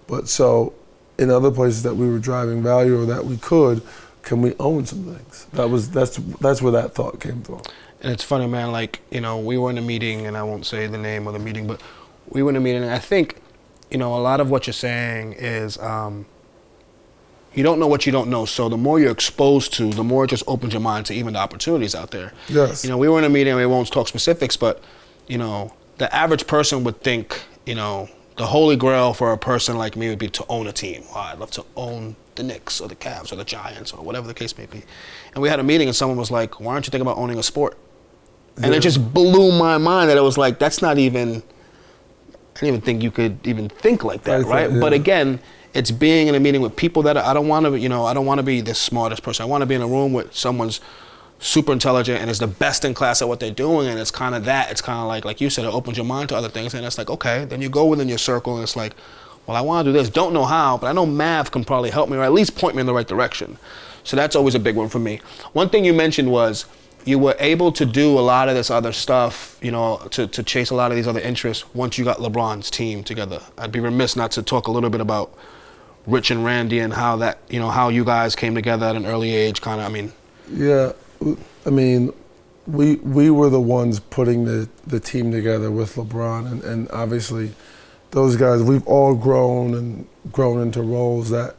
But so in other places that we were driving value or that we could, can we own some things? That's where that thought came from. And it's funny, man, like, we were in a meeting, and I won't say the name of the meeting, but we were in a meeting, and I think, a lot of what you're saying is you don't know what you don't know. So the more you're exposed to, the more it just opens your mind to even the opportunities out there. Yes. We were in a meeting, and we won't talk specifics, but, the average person would think, the holy grail for a person like me would be to own a team. Oh, I'd love to own the Knicks or the Cavs or the Giants or whatever the case may be. And we had a meeting, and someone was like, why aren't you thinking about owning a sport? And it just blew my mind that it was like, that's not even didn't even think you could even think like that, right? Yeah. But again, it's being in a meeting with people that I don't want to, I don't want to be the smartest person. I want to be in a room with someone's super intelligent and is the best in class at what they're doing, and it's kind of that. It's kind of like you said, it opens your mind to other things, and it's like, okay, then you go within your circle, and it's like, well, I want to do this. Don't know how, but I know Mav can probably help me, or at least point me in the right direction. So that's always a big one for me. One thing you mentioned was you were able to do a lot of this other stuff, to chase a lot of these other interests once you got LeBron's team together. I'd be remiss not to talk a little bit about Rich and Randy and how that, how you guys came together at an early age, kind of, Yeah, we were the ones putting the team together with LeBron, and obviously those guys, we've all grown into roles that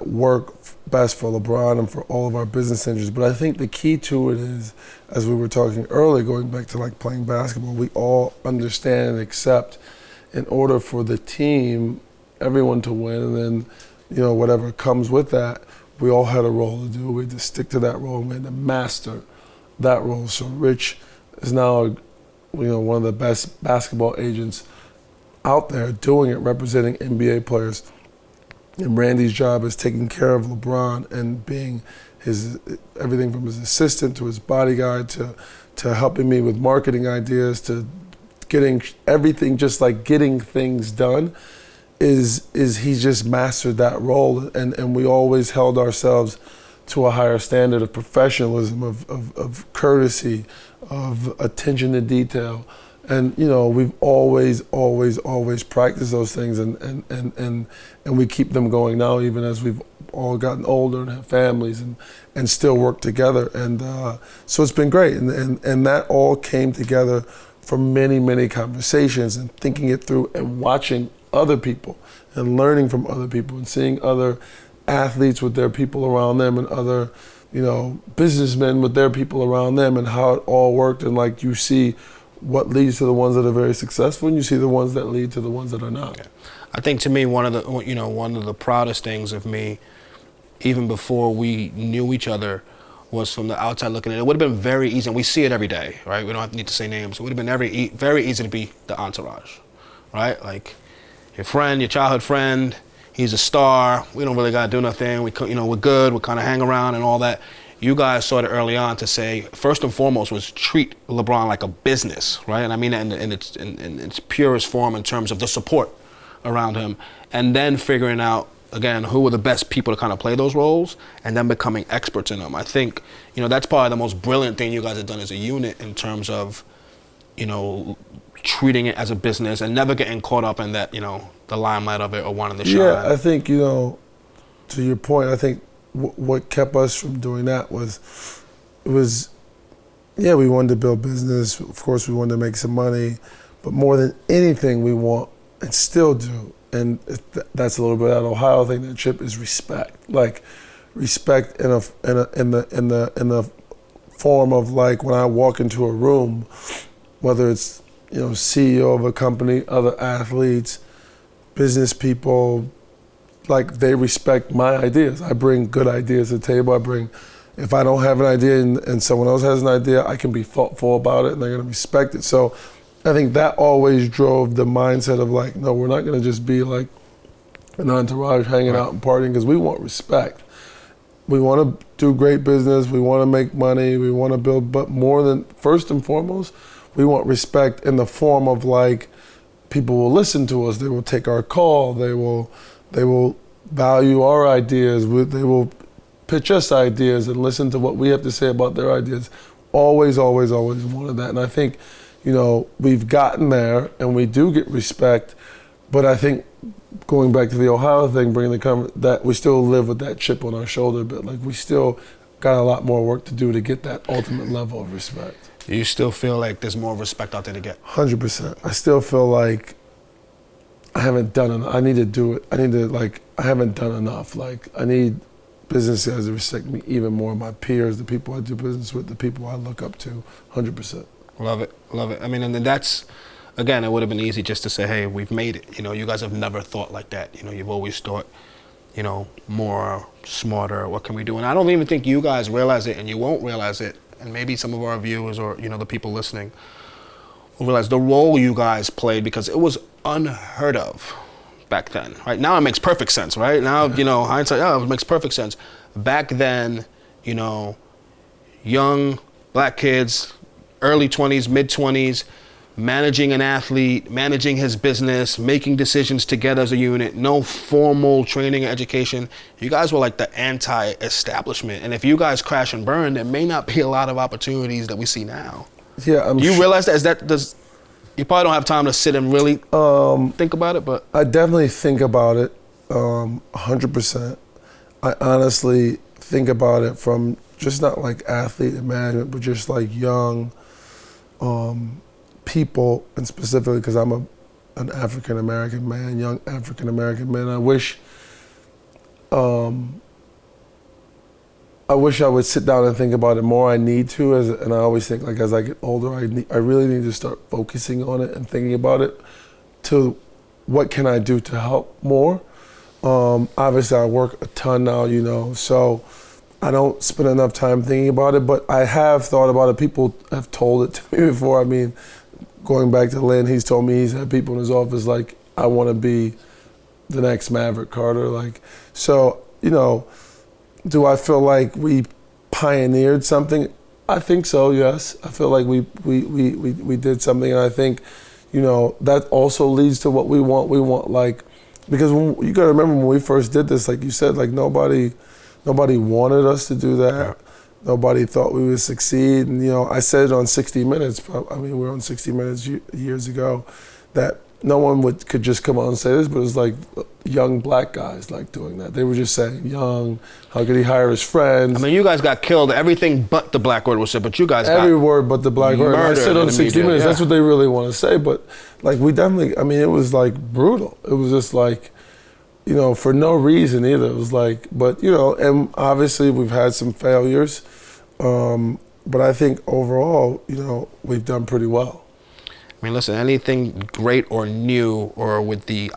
work best for LeBron and for all of our business interests. But I think the key to it is, as we were talking earlier, going back to like playing basketball, we all understand and accept, in order for the team, everyone to win, and then whatever comes with that, we all had a role to do. We had to stick to that role, and we had to master that role. So Rich is now one of the best basketball agents out there doing it, representing NBA players. And Randy's job is taking care of LeBron and being everything from his assistant to his bodyguard to helping me with marketing ideas to getting everything, just like getting things done. Is he's just mastered that role, and we always held ourselves to a higher standard of professionalism, of courtesy, of attention to detail. And we've always practiced those things, and we keep them going now, even as we've all gotten older and have families and still work together. And so it's been great, and that all came together from many conversations and thinking it through and watching other people and learning from other people and seeing other athletes with their people around them and other businessmen with their people around them, and how it all worked. And like, you see what leads to the ones that are very successful, and you see the ones that lead to the ones that are not. Yeah. I think to me, one of the proudest things of me, even before we knew each other, was from the outside looking in. It would have been very easy, and we see it every day, right? We don't need to say names. It would have been very easy to be the entourage, right? Like, your friend, your childhood friend, he's a star. We don't really gotta do nothing. We're good. We kind of hang around and all that. You guys saw it early on to say, first and foremost, was treat LeBron like a business, right? And I mean that in its purest form, in terms of the support around him, and then figuring out, again, who were the best people to kind of play those roles, and then becoming experts in them. I think, that's probably the most brilliant thing you guys have done as a unit, in terms of, treating it as a business and never getting caught up in that, the limelight of it or wanting to shine. Yeah, I think, to your point, I think what kept us from doing that was, we wanted to build business. Of course, we wanted to make some money, but more than anything, we want, and still do, and that's a little bit of that Ohio thing, that Chip, is respect. Like, respect in the form of, like, when I walk into a room, whether it's CEO of a company, other athletes, business people, like, they respect my ideas. I bring good ideas to the table. If I don't have an idea and someone else has an idea, I can be thoughtful about it, and they're gonna respect it. So I think that always drove the mindset of, like, no, we're not gonna just be like an entourage hanging out and partying, because we want respect. We wanna do great business, we wanna make money, we wanna build, but first and foremost, we want respect in the form of, like, people will listen to us, they will take our call, they will value our ideas, they will pitch us ideas and listen to what we have to say about their ideas. Always wanted that. And I think, we've gotten there and we do get respect, but I think going back to the Ohio thing, that we still live with that chip on our shoulder, but like, we still got a lot more work to do to get that ultimate level of respect. You still feel like there's more respect out there to get? 100%. I still feel like I haven't done enough. I need to do it. I haven't done enough. Like, I need business guys to respect me even more. My peers, the people I do business with, the people I look up to, 100%. Love it. I mean, and that's, again, it would have been easy just to say, hey, we've made it. You guys have never thought like that. You've always thought, more, smarter, what can we do? And I don't even think you guys realize it, and you won't realize it, and maybe some of our viewers or, the people listening who realized the role you guys played, because it was unheard of back then, right? Now it makes perfect sense, right? Now, you know, hindsight, it makes perfect sense. Back then, you know, young black kids, early 20s, mid 20s, managing an athlete, managing his business, making decisions together as a unit, no formal training or education. You guys were like the anti-establishment. And if you guys crash and burn, there may not be a lot of opportunities that we see now. Yeah, Do you realize that? You probably don't have time to sit and really think about it, but I definitely think about it 100%. I honestly think about it from just not like athlete and management, but just like young people, and specifically because I'm an African American man, young African American man. I wish I would sit down and think about it more. I need to, and I always think like as I get older, I really need to start focusing on it and thinking about it. To what can I do to help more? Obviously, I work a ton now, you know, so I don't spend enough time thinking about it. But I have thought about it. People have told it to me before. I mean, going back to Lynn, he's told me he's had people in his office like, I want to be the next Maverick Carter. Like, so, you know, do I feel like we pioneered something? I think so, yes. I feel like we did something, and I think, you know, that also leads to what we want. We want like, because you got to remember when we first did this, like you said, like nobody wanted us to do that. Yeah. Nobody thought we would succeed. And, you know, I said it on 60 Minutes, I mean, we were on 60 Minutes years ago, that no one could just come on and say this, but it was like young black guys like doing that. They were just saying, young, how could he hire his friends? I mean, you guys got killed. Everything but the black word was said, but you guys every got word but the black word. I said on 60 Minutes, that's what they really want to say. But like we definitely, I mean, it was like brutal. It was just like, you know, for no reason either. It was like, but you know, and obviously we've had some failures, but I think overall, you know, we've done pretty well. I mean, listen, anything great or new or with the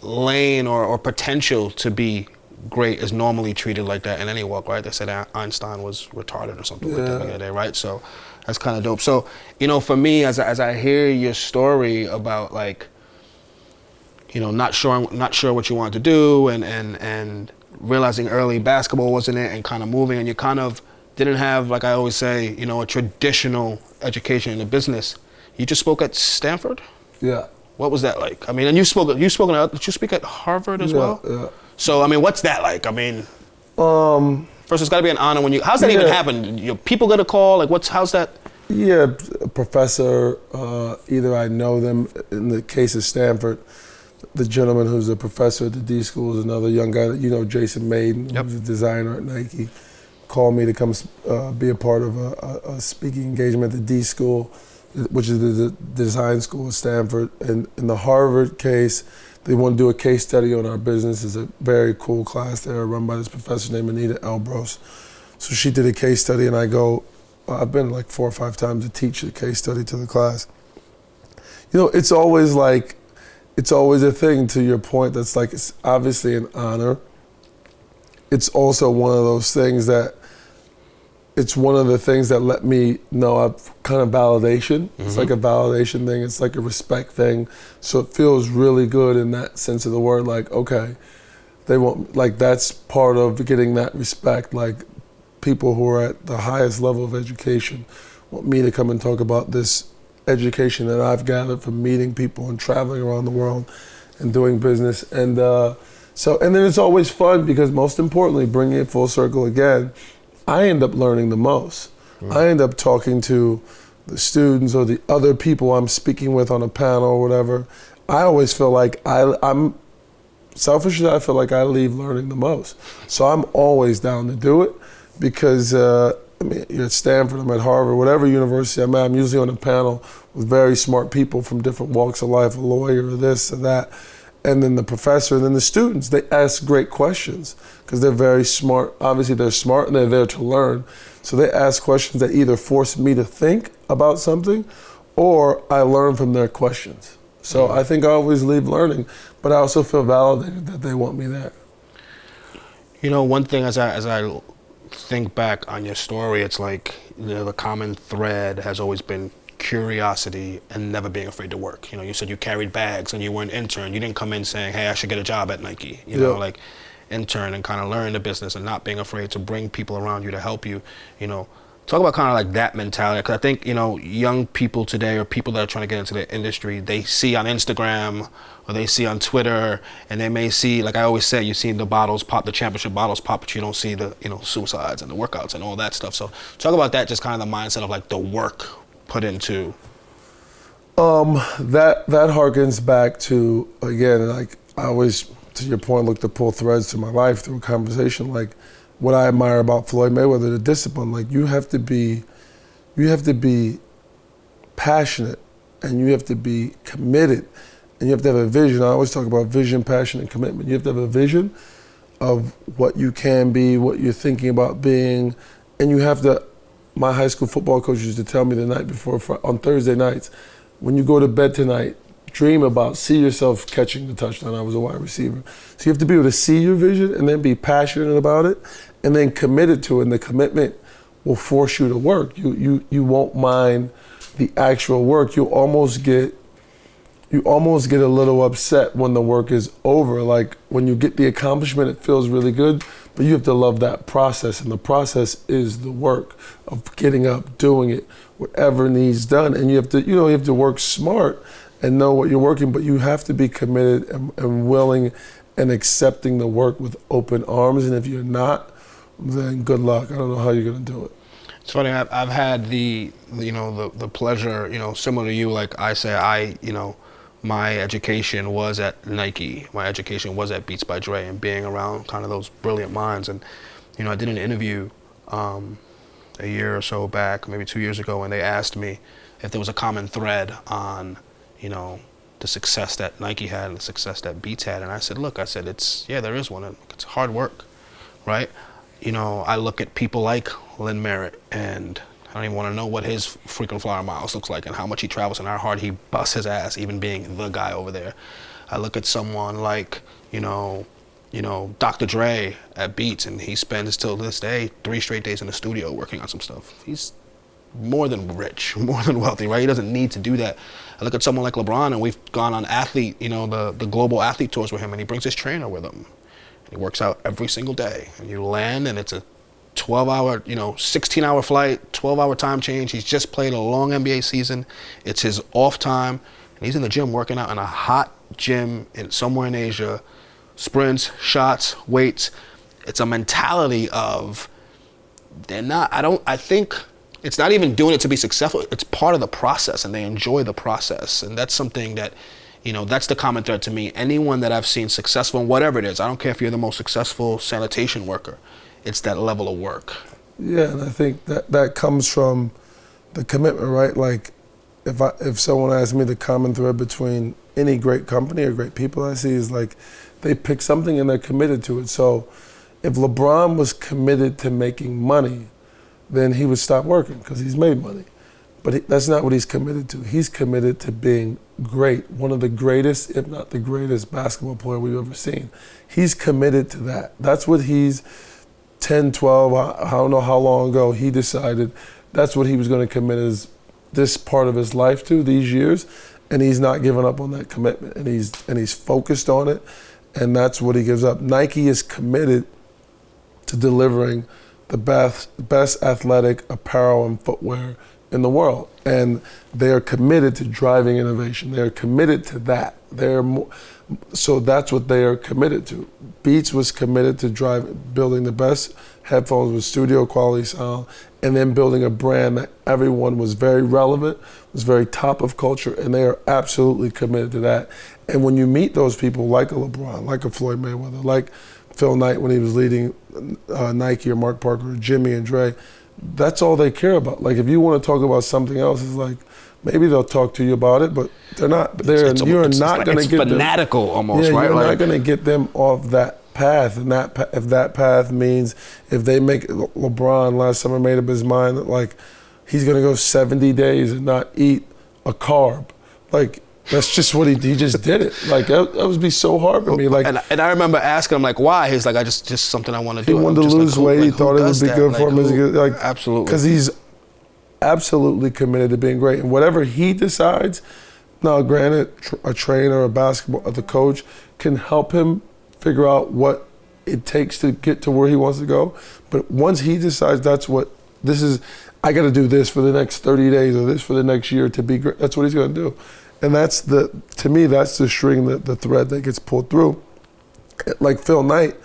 lane or potential to be great is normally treated like that in any walk, right? They said Einstein was retarded or something like that the other day, right? So that's kind of dope. So, you know, for me, as I hear your story about like, you know, not sure what you wanted to do and realizing early basketball wasn't it and kind of moving, and you kind of didn't have, like I always say, you know, a traditional education in the business. You just spoke at Stanford? Yeah. What was that like? I mean, and did you speak at Harvard as well? Yeah. So, I mean, what's that like? I mean, first it's got to be an honor when how's that even happen? Your people get a call? Like, how's that? Yeah, a professor, either I know them, in the case of Stanford, the gentleman who's a professor at the D school is another young guy that, you know, Jason Maiden, who's a designer at Nike, called me to come be a part of a speaking engagement at the D school, which is the design school at Stanford. And in the Harvard case, they want to do a case study on our business. It's a very cool class there run by this professor named Anita Elbros. So she did a case study, and I've been like 4 or 5 times to teach the case study to the class. You know, it's always a thing, to your point, that's like, it's obviously an honor. It's also one of those things that, it's one of the things that let me know I've kind of validation. Mm-hmm. It's like a validation thing. It's like a respect thing. So it feels really good in that sense of the word. Like, okay, they want, like, that's part of getting that respect. Like, people who are at the highest level of education want me to come and talk about this education that I've gathered from meeting people and traveling around the world and doing business. And and then it's always fun because, most importantly, bringing it full circle again, I end up learning the most. I end up talking to the students or the other people I'm speaking with on a panel or whatever. I always feel like I'm selfishly, I feel like I leave learning the most. So I'm always down to do it because, I mean, you're at Stanford, I'm at Harvard, whatever university I'm at, I'm usually on a panel with very smart people from different walks of life, a lawyer, or this or that. And then the professor, and then the students, they ask great questions because they're very smart. Obviously, they're smart and they're there to learn. So they ask questions that either force me to think about something or I learn from their questions. So I think I always leave learning, but I also feel validated that they want me there. You know, one thing as I think back on your story, it's like the common thread has always been curiosity and never being afraid to work. You said you carried bags and you were an intern. You didn't come in saying, hey, I should get a job at Nike. You know, like intern and kind of learn the business and not being afraid to bring people around you to help you. Talk about kind of like that mentality, because I think, young people today, or people that are trying to get into the industry, they see on Instagram or they see on Twitter, and they may see, like I always say, you see the bottles pop, the championship bottles pop, but you don't see the, suicides and the workouts and all that stuff. So talk about that, just kind of the mindset of like the work put into. That harkens back to, again, like I always, to your point, look to pull threads to my life through a conversation. Like, what I admire about Floyd Mayweather, the discipline, like you have to be passionate, and you have to be committed, and you have to have a vision. I always talk about vision, passion, and commitment. You have to have a vision of what you can be, what you're thinking about being, and you have to, my high school football coach used to tell me the night before, on Thursday nights, when you go to bed tonight, dream about, see yourself catching the touchdown. I was a wide receiver. So you have to be able to see your vision and then be passionate about it and then committed to it. And the commitment will force you to work. You won't mind the actual work. You almost get a little upset when the work is over. Like when you get the accomplishment, it feels really good, but you have to love that process. And the process is the work of getting up, doing it, whatever needs done. And you have to work smart and know what you're working, but you have to be committed and willing and accepting the work with open arms. And if you're not, then good luck. I don't know how you're gonna do it. It's funny, I've had the pleasure, similar to you, like I say, my education was at Nike. My education was at Beats by Dre, and being around kind of those brilliant minds. And, I did an interview a year or so back, maybe 2 years ago, and they asked me if there was a common thread on, the success that Nike had and the success that Beats had. And I said, look, there is one. It's hard work, right? I look at people like Lynn Merritt, and I don't even want to know what his frequent flyer miles looks like and how much he travels and how hard he busts his ass, even being the guy over there. I look at someone like, Dr. Dre at Beats, and he spends till this day 3 straight days in the studio working on some stuff. He's more than rich, more than wealthy, right? He doesn't need to do that. I look at someone like Lebron, and we've gone on the global athlete tours with him, and he brings his trainer with him. And he works out every single day. And you land, and it's a 12-hour, 16-hour flight, 12-hour time change. He's just played a long NBA season. It's his off time, and he's in the gym working out in a hot gym somewhere in Asia. Sprints, shots, weights. It's a mentality of I think it's not even doing it to be successful. It's part of the process, and they enjoy the process. And that's something that, that's the common thread to me. Anyone that I've seen successful in whatever it is, I don't care if you're the most successful sanitation worker, it's that level of work. Yeah, and I think that comes from the commitment, right? Like if someone asks me the common thread between any great company or great people I see is like they pick something and they're committed to it. So if LeBron was committed to making money, then he would stop working because he's made money. But that's not what he's committed to. He's committed to being great, one of the greatest, if not the greatest basketball player we've ever seen. He's committed to that. That's what he's 10, 12, I don't know how long ago, he decided that's what he was going to commit this part of his life to, these years, and he's not giving up on that commitment, and he's focused on it, and that's what he gives up. Nike is committed to delivering the best athletic apparel and footwear in the world. And they are committed to driving innovation. They are committed to that. So that's what they are committed to. Beats was committed to building the best headphones with studio quality sound, and then building a brand that everyone was very relevant, was very top of culture, and they are absolutely committed to that. And when you meet those people like a LeBron, like a Floyd Mayweather, like Phil Knight when he was leading Nike, or Mark Parker, or Jimmy and Dre, that's all they care about. Like if you want to talk about something else, it's like maybe they'll talk to you about it, but they're not. You're not going to get them. It's fanatical almost, yeah, right? You're not going to get them off that path, and if that path means if they make LeBron last summer made up his mind that like he's going to go 70 days and not eat a carb, like. That's just what he just did it. Like that would be so hard for me. Like, and I remember asking him like, why? He's like, I just something I want to do. He wanted to lose weight. He thought it would be good for him. Like, absolutely. Because absolutely committed to being great. And whatever he decides, now granted, a trainer, a basketball, the coach can help him figure out what it takes to get to where he wants to go. But once he decides I got to do this for the next 30 days or this for the next year to be great, that's what he's going to do. And to me, that's the string, the thread that gets pulled through. Like Phil Knight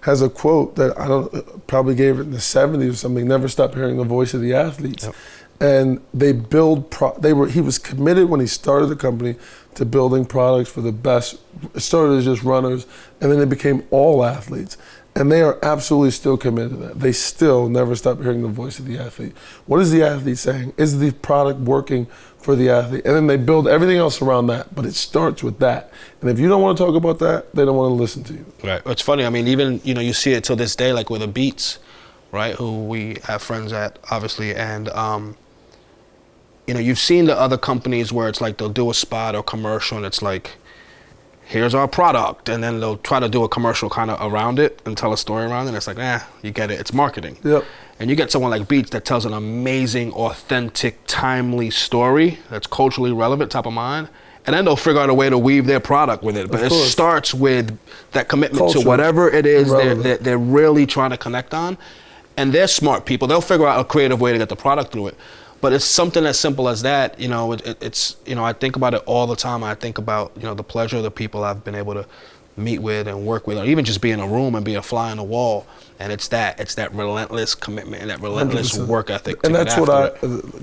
has a quote that probably gave it in the 70s or something, never stop hearing the voice of the athletes. Yep. And they he was committed when he started the company to building products for the best. It started as just runners, and then it became all athletes. And they are absolutely still committed to that. They still never stop hearing the voice of the athlete. What is the athlete saying? Is the product working for the athlete? And then they build everything else around that, but it starts with that. And if you don't want to talk about that, they don't want to listen to you. Right. It's funny. I mean, even, you see it till this day, like with the Beats, right, who we have friends at, obviously, and, you've seen the other companies where it's like they'll do a spot or commercial and it's like, here's our product, and then they'll try to do a commercial kind of around it and tell a story around it, and it's like, you get it, it's marketing. Yep. And you get someone like Beats that tells an amazing, authentic, timely story that's culturally relevant, top of mind, and then they'll figure out a way to weave their product with it. But it starts with that commitment to whatever it is they're really trying to connect on, and they're smart people. They'll figure out a creative way to get the product through it. But it's something as simple as that. It's I think about it all the time. I think about the pleasure of the people I've been able to meet with and work with, or even just be in a room and be a fly on the wall. And it's that relentless commitment and that relentless 100%. Work ethic. And that's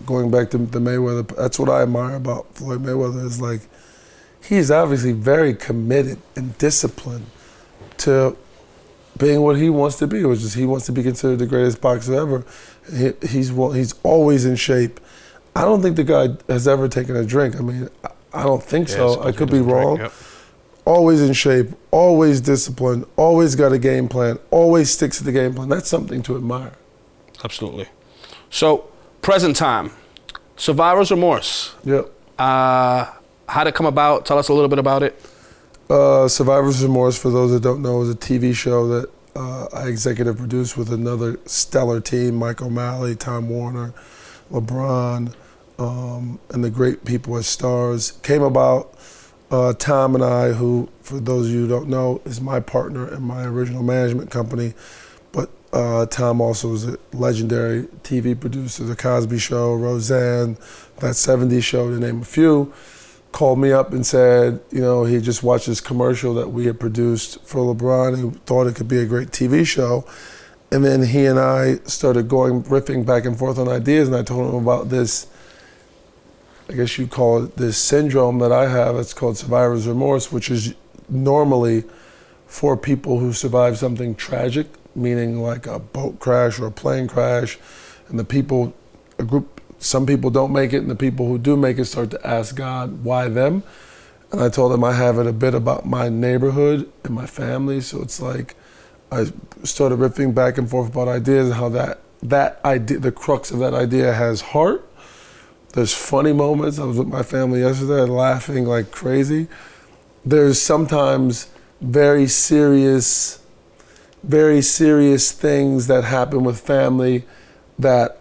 going back to the Mayweather, that's what I admire about Floyd Mayweather is like, he's obviously very committed and disciplined to being what he wants to be, which is he wants to be considered the greatest boxer ever. He's always in shape. I don't think the guy has ever taken a drink. I mean, I don't think so. I could be wrong. Yep. Always in shape, always disciplined, always got a game plan, always sticks to the game plan. That's something to admire. Absolutely. So, present time, Survivor's Remorse. Yep. How'd it come about? Tell us a little bit about it. Survivor's Remorse, for those that don't know, is a TV show that I executive produced with another stellar team, Mike O'Malley, Tom Warner, Lebron, and the great people as stars. Came about, Tom and I, who, for those of you who don't know, is my partner in my original management company, but Tom also is a legendary TV producer, The Cosby Show, Roseanne, That 70s Show, to name a few. Called me up and said, he just watched this commercial that we had produced for LeBron. He thought it could be a great TV show. And then he and I started riffing back and forth on ideas, and I told him about this, I guess you'd call it this syndrome that I have. It's called Survivor's Remorse, which is normally for people who survive something tragic, meaning like a boat crash or a plane crash, and some people don't make it, and the people who do make it start to ask God, why them? And I told him I have it a bit about my neighborhood and my family, so it's like I started riffing back and forth about ideas and how that idea, the crux of that idea has heart. There's funny moments. I was with my family yesterday laughing like crazy. There's sometimes very serious things that happen with family that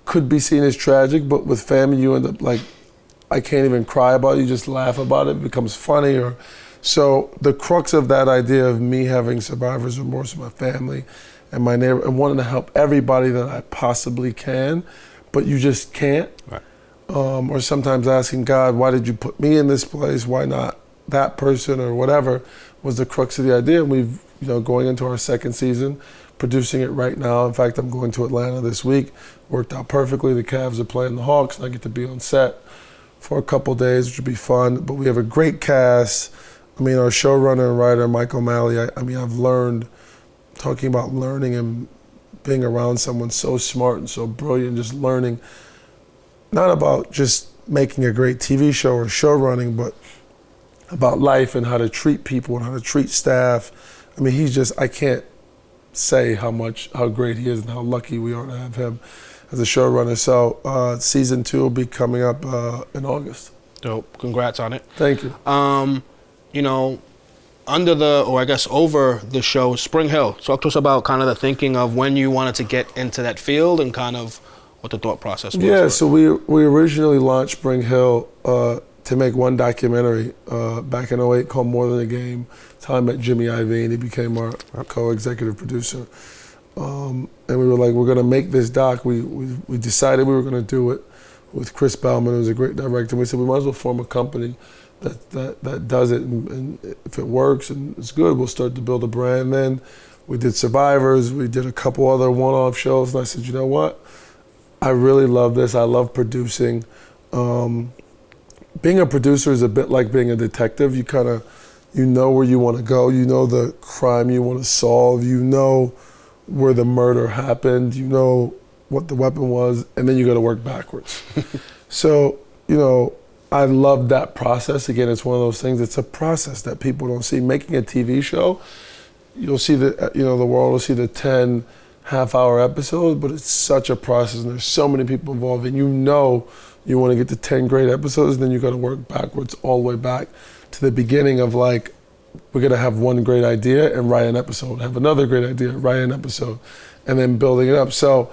could be seen as tragic, but with family you end up like, I can't even cry about it, you just laugh about it becomes funny. So the crux of that idea of me having survivor's remorse with my family and my neighbor and wanting to help everybody that I possibly can, but you just can't. Right. Or sometimes asking God, why did you put me in this place? Why not that person or whatever, was the crux of the idea. And we've, going into our second season, producing it right now. In fact, I'm going to Atlanta this week. Worked out perfectly. The Cavs are playing the Hawks, and I get to be on set for a couple days, which would be fun. But we have a great cast. I mean, our showrunner and writer, Mike O'Malley, I've learned, talking about learning and being around someone so smart and so brilliant, just learning, not about just making a great TV show or show running, but about life and how to treat people and how to treat staff. I mean, I can't say how great he is and how lucky we are to have him as a showrunner. So season 2 will be coming up in August. Dope. Congrats on it. Thank you. Over the show, Spring Hill. Talk to us about kind of the thinking of when you wanted to get into that field and kind of what the thought process was. Yeah, so we originally launched Spring Hill to make one documentary back in '08 called More Than a Game. That's how I met Jimmy Iovine, and he became our co-executive producer. And we were like, we're gonna make this doc. We decided we were gonna do it with Chris Bellman, who's a great director. We said we might as well form a company that does it, and if it works and it's good, we'll start to build a brand. Then we did Survivors, we did a couple other one-off shows, and I said, you know what? I really love this. I love producing. Being a producer is a bit like being a detective. You know where you want to go. You know the crime you want to solve. You know where the murder happened. You know what the weapon was, and then you got to work backwards. So, I love that process. Again, it's one of those things. It's a process that people don't see. Making a TV show, you'll see the world will see the 10 half-hour episodes, but it's such a process, and there's so many people involved, and you want to get to 10 great episodes, and then you got to work backwards all the way back to the beginning of like, we're gonna have one great idea and write an episode, have another great idea, write an episode, and then building it up. So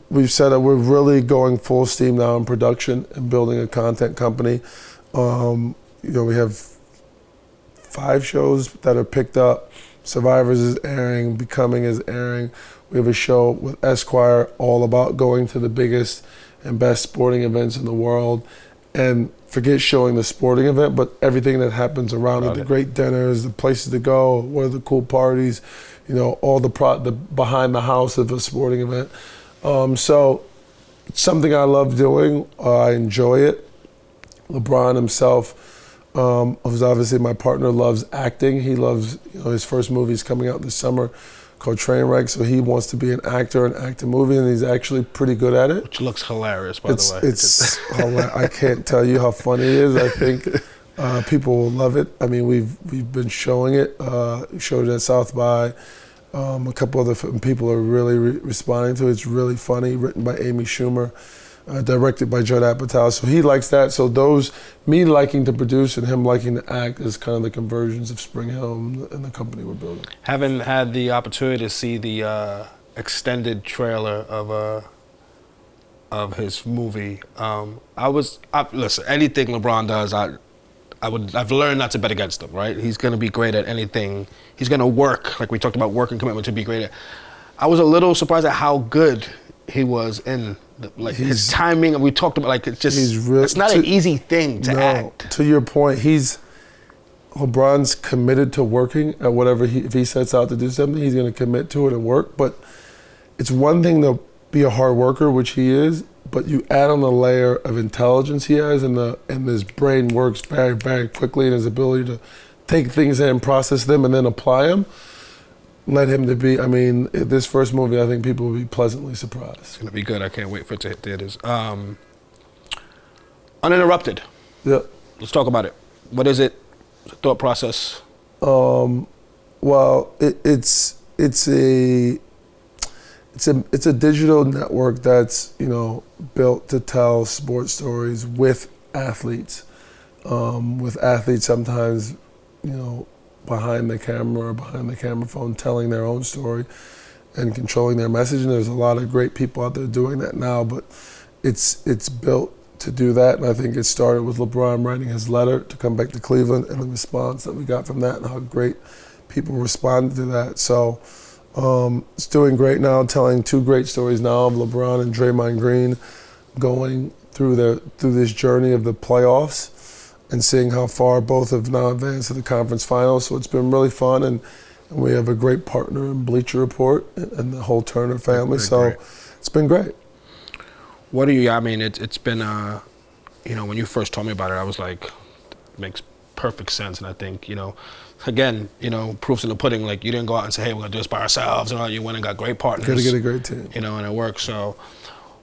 we've said that we're really going full steam now in production and building a content company. We have 5 shows that are picked up. Survivors is airing, Becoming is airing. We have a show with Esquire all about going to the biggest and best sporting events in the world. And forget showing the sporting event, but everything that happens around it, the great dinners, the places to go, what are the cool parties, all the behind the house of a sporting event. So it's something I love doing. I enjoy it. Lebron himself, who's obviously my partner, loves acting. He loves, his first movie's coming out this summer called Trainwreck, so he wants to be an actor and act a movie, and he's actually pretty good at it. Which looks hilarious, by the way. It's hilarious. I can't tell you how funny it is. I think people will love it. I mean, we've been showing it, showed it at South by. A couple other people are really responding to it. It's really funny, written by Amy Schumer, directed by Judd Apatow. So he likes that. So me liking to produce and him liking to act is kind of the conversions of Spring Hill and the company we're building. Haven't had the opportunity to see the extended trailer of his movie. Listen, anything LeBron does, I've learned not to bet against him, right? He's going to be great at anything. He's going to work, like we talked about, work and commitment to be great at. I was a little surprised at how good he was in his timing. We talked about it's not an easy thing to act. To your point, LeBron's committed to working at whatever if he sets out to do something, he's going to commit to it and work. But it's one thing to be a hard worker, which he is, but you add on the layer of intelligence he has, and his brain works very, very quickly, and his ability to take things in and process them and then apply them led him to be, this first movie, I think people will be pleasantly surprised. It's going to be good. I can't wait for it to hit theaters. Uninterrupted. Yeah. Let's talk about it. What is it? Thought process? Well, it's a digital network that's, built to tell sports stories with athletes. With athletes sometimes, behind the camera or behind the camera phone telling their own story and controlling their message. And there's a lot of great people out there doing that now, but it's built to do that. And I think it started with LeBron writing his letter to come back to Cleveland and the response that we got from that and how great people responded to that. So it's doing great now, telling 2 great stories now of LeBron and Draymond Green going through this journey of the playoffs and seeing how far both have now advanced to the conference finals. So it's been really fun, and we have a great partner in Bleacher Report and the whole Turner family. So it's been great. What do you? It's been when you first told me about it, I was like, it makes perfect sense. And I think again, proof's in the pudding. Like, you didn't go out and say, hey, we're gonna do this by ourselves. You went and got great partners. Got to get a great team. And it works. So,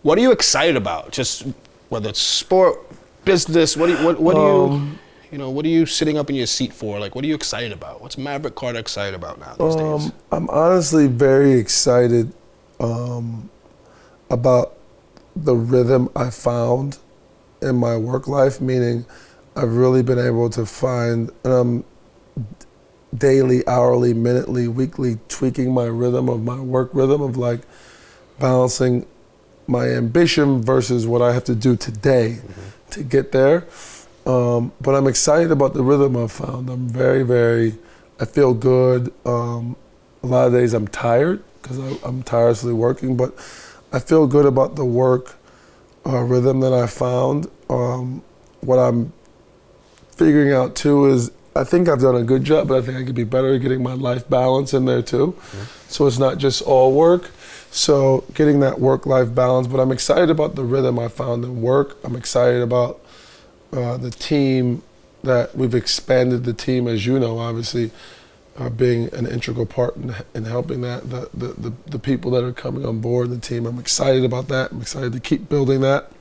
what are you excited about? Just whether it's sport, business. What are you sitting up in your seat for? Like, what are you excited about? What's Maverick Carter excited about now these days? I'm honestly very excited about the rhythm I found in my work life, meaning I've really been able to find daily, hourly, minutely, weekly tweaking my rhythm of my work rhythm of like balancing my ambition versus what I have to do today to get there. But I'm excited about the rhythm I've found. I'm I feel good. A lot of days I'm tired because I'm tirelessly working, but I feel good about the work rhythm that I found. What I'm figuring out too is I think I've done a good job, but I think I could be better at getting my life balance in there too. So it's not just all work. So getting that work-life balance, but I'm excited about the rhythm I found in work. I'm excited about the team, that we've expanded the team, as you know, obviously, being an integral part in helping that, the people that are coming on board the team. I'm excited about that. I'm excited to keep building that.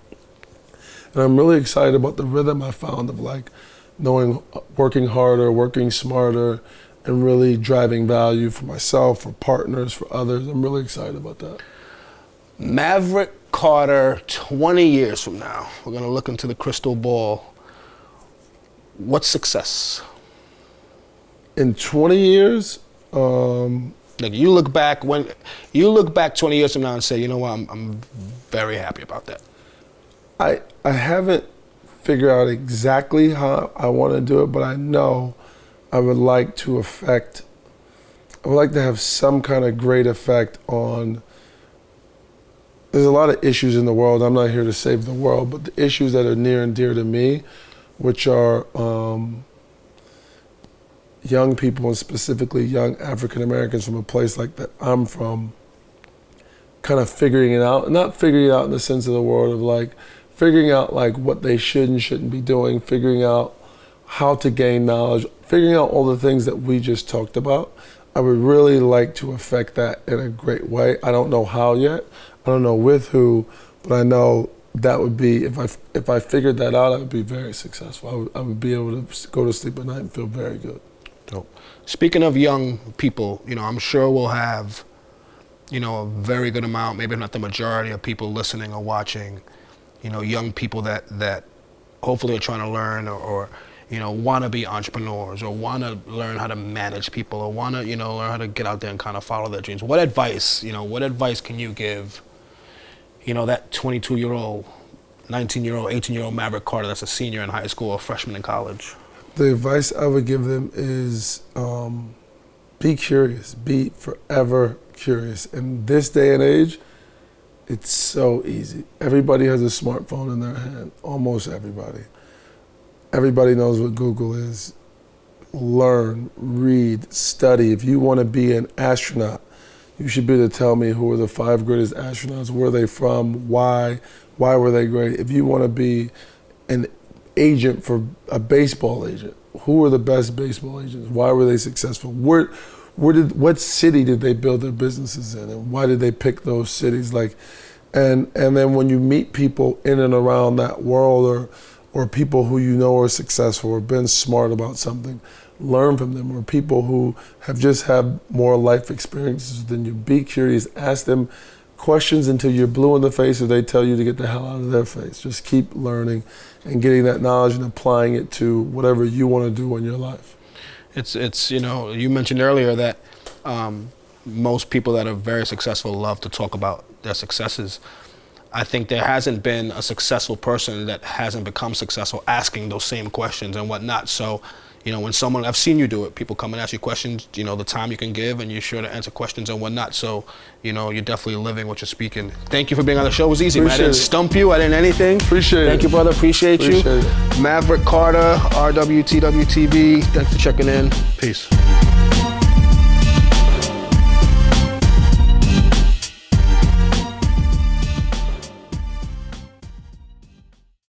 And I'm really excited about the rhythm I found of like knowing, working harder, working smarter, and really driving value for myself, for partners, for others. I'm really excited about that. Maverick Carter, 20 years from now, we're gonna look into the crystal ball. What's success? In 20 years, Like you look back 20 years from now and say, you know what, I'm very happy about that. I haven't figured out exactly how I want to do it, but I know I would like to have some kind of great effect on. There's a lot of issues in the world. I'm not here to save the world, but the issues that are near and dear to me, which are young people, and specifically young African Americans from a place like that I'm from, kind of figuring it out. Not figuring it out in the sense of the word of like, figuring out like what they should and shouldn't be doing, figuring out how to gain knowledge, figuring out all the things that we just talked about. I would really like to affect that in a great way. I don't know how yet. I don't know with who, but I know that would be, if I figured that out, I would be very successful. I would be able to go to sleep at night and feel very good. Dope. Speaking of young people, I'm sure we'll have, a very good amount, maybe not the majority of people listening or watching, young people that hopefully are trying to learn or want to be entrepreneurs or want to learn how to manage people or want to, learn how to get out there and kind of follow their dreams. What advice can you give, that 22-year-old, 19-year-old, 18-year-old Maverick Carter that's a senior in high school or freshman in college? The advice I would give them is be curious, be forever curious. In this day and age, it's so easy. Everybody has a smartphone in their hand, almost everybody. Everybody knows what Google is. Learn, read, study. If you want to be an astronaut, you should be able to tell me who are the 5 greatest astronauts, where are they from, why were they great. If you want to be an agent for a baseball agent, who are the best baseball agents, why were they successful, what city did they build their businesses in, and why did they pick those cities? And then when you meet people in and around that world, or people who are successful or been smart about something, learn from them, or people who have just had more life experiences than you. Be curious, ask them questions until you're blue in the face or they tell you to get the hell out of their face. Just keep learning and getting that knowledge and applying it to whatever you want to do in your life. It's you mentioned earlier that most people that are very successful love to talk about their successes. I think there hasn't been a successful person that hasn't become successful asking those same questions and whatnot. So, when someone, I've seen you do it, people come and ask you questions, the time you can give, and you're sure to answer questions and whatnot. So, you're definitely living what you're speaking. Thank you for being on the show. It was easy, man. I didn't stump you. I didn't anything. Appreciate it. Thank you, brother. Appreciate you. It. Maverick Carter, RWTW TV. Thanks for checking in. Peace.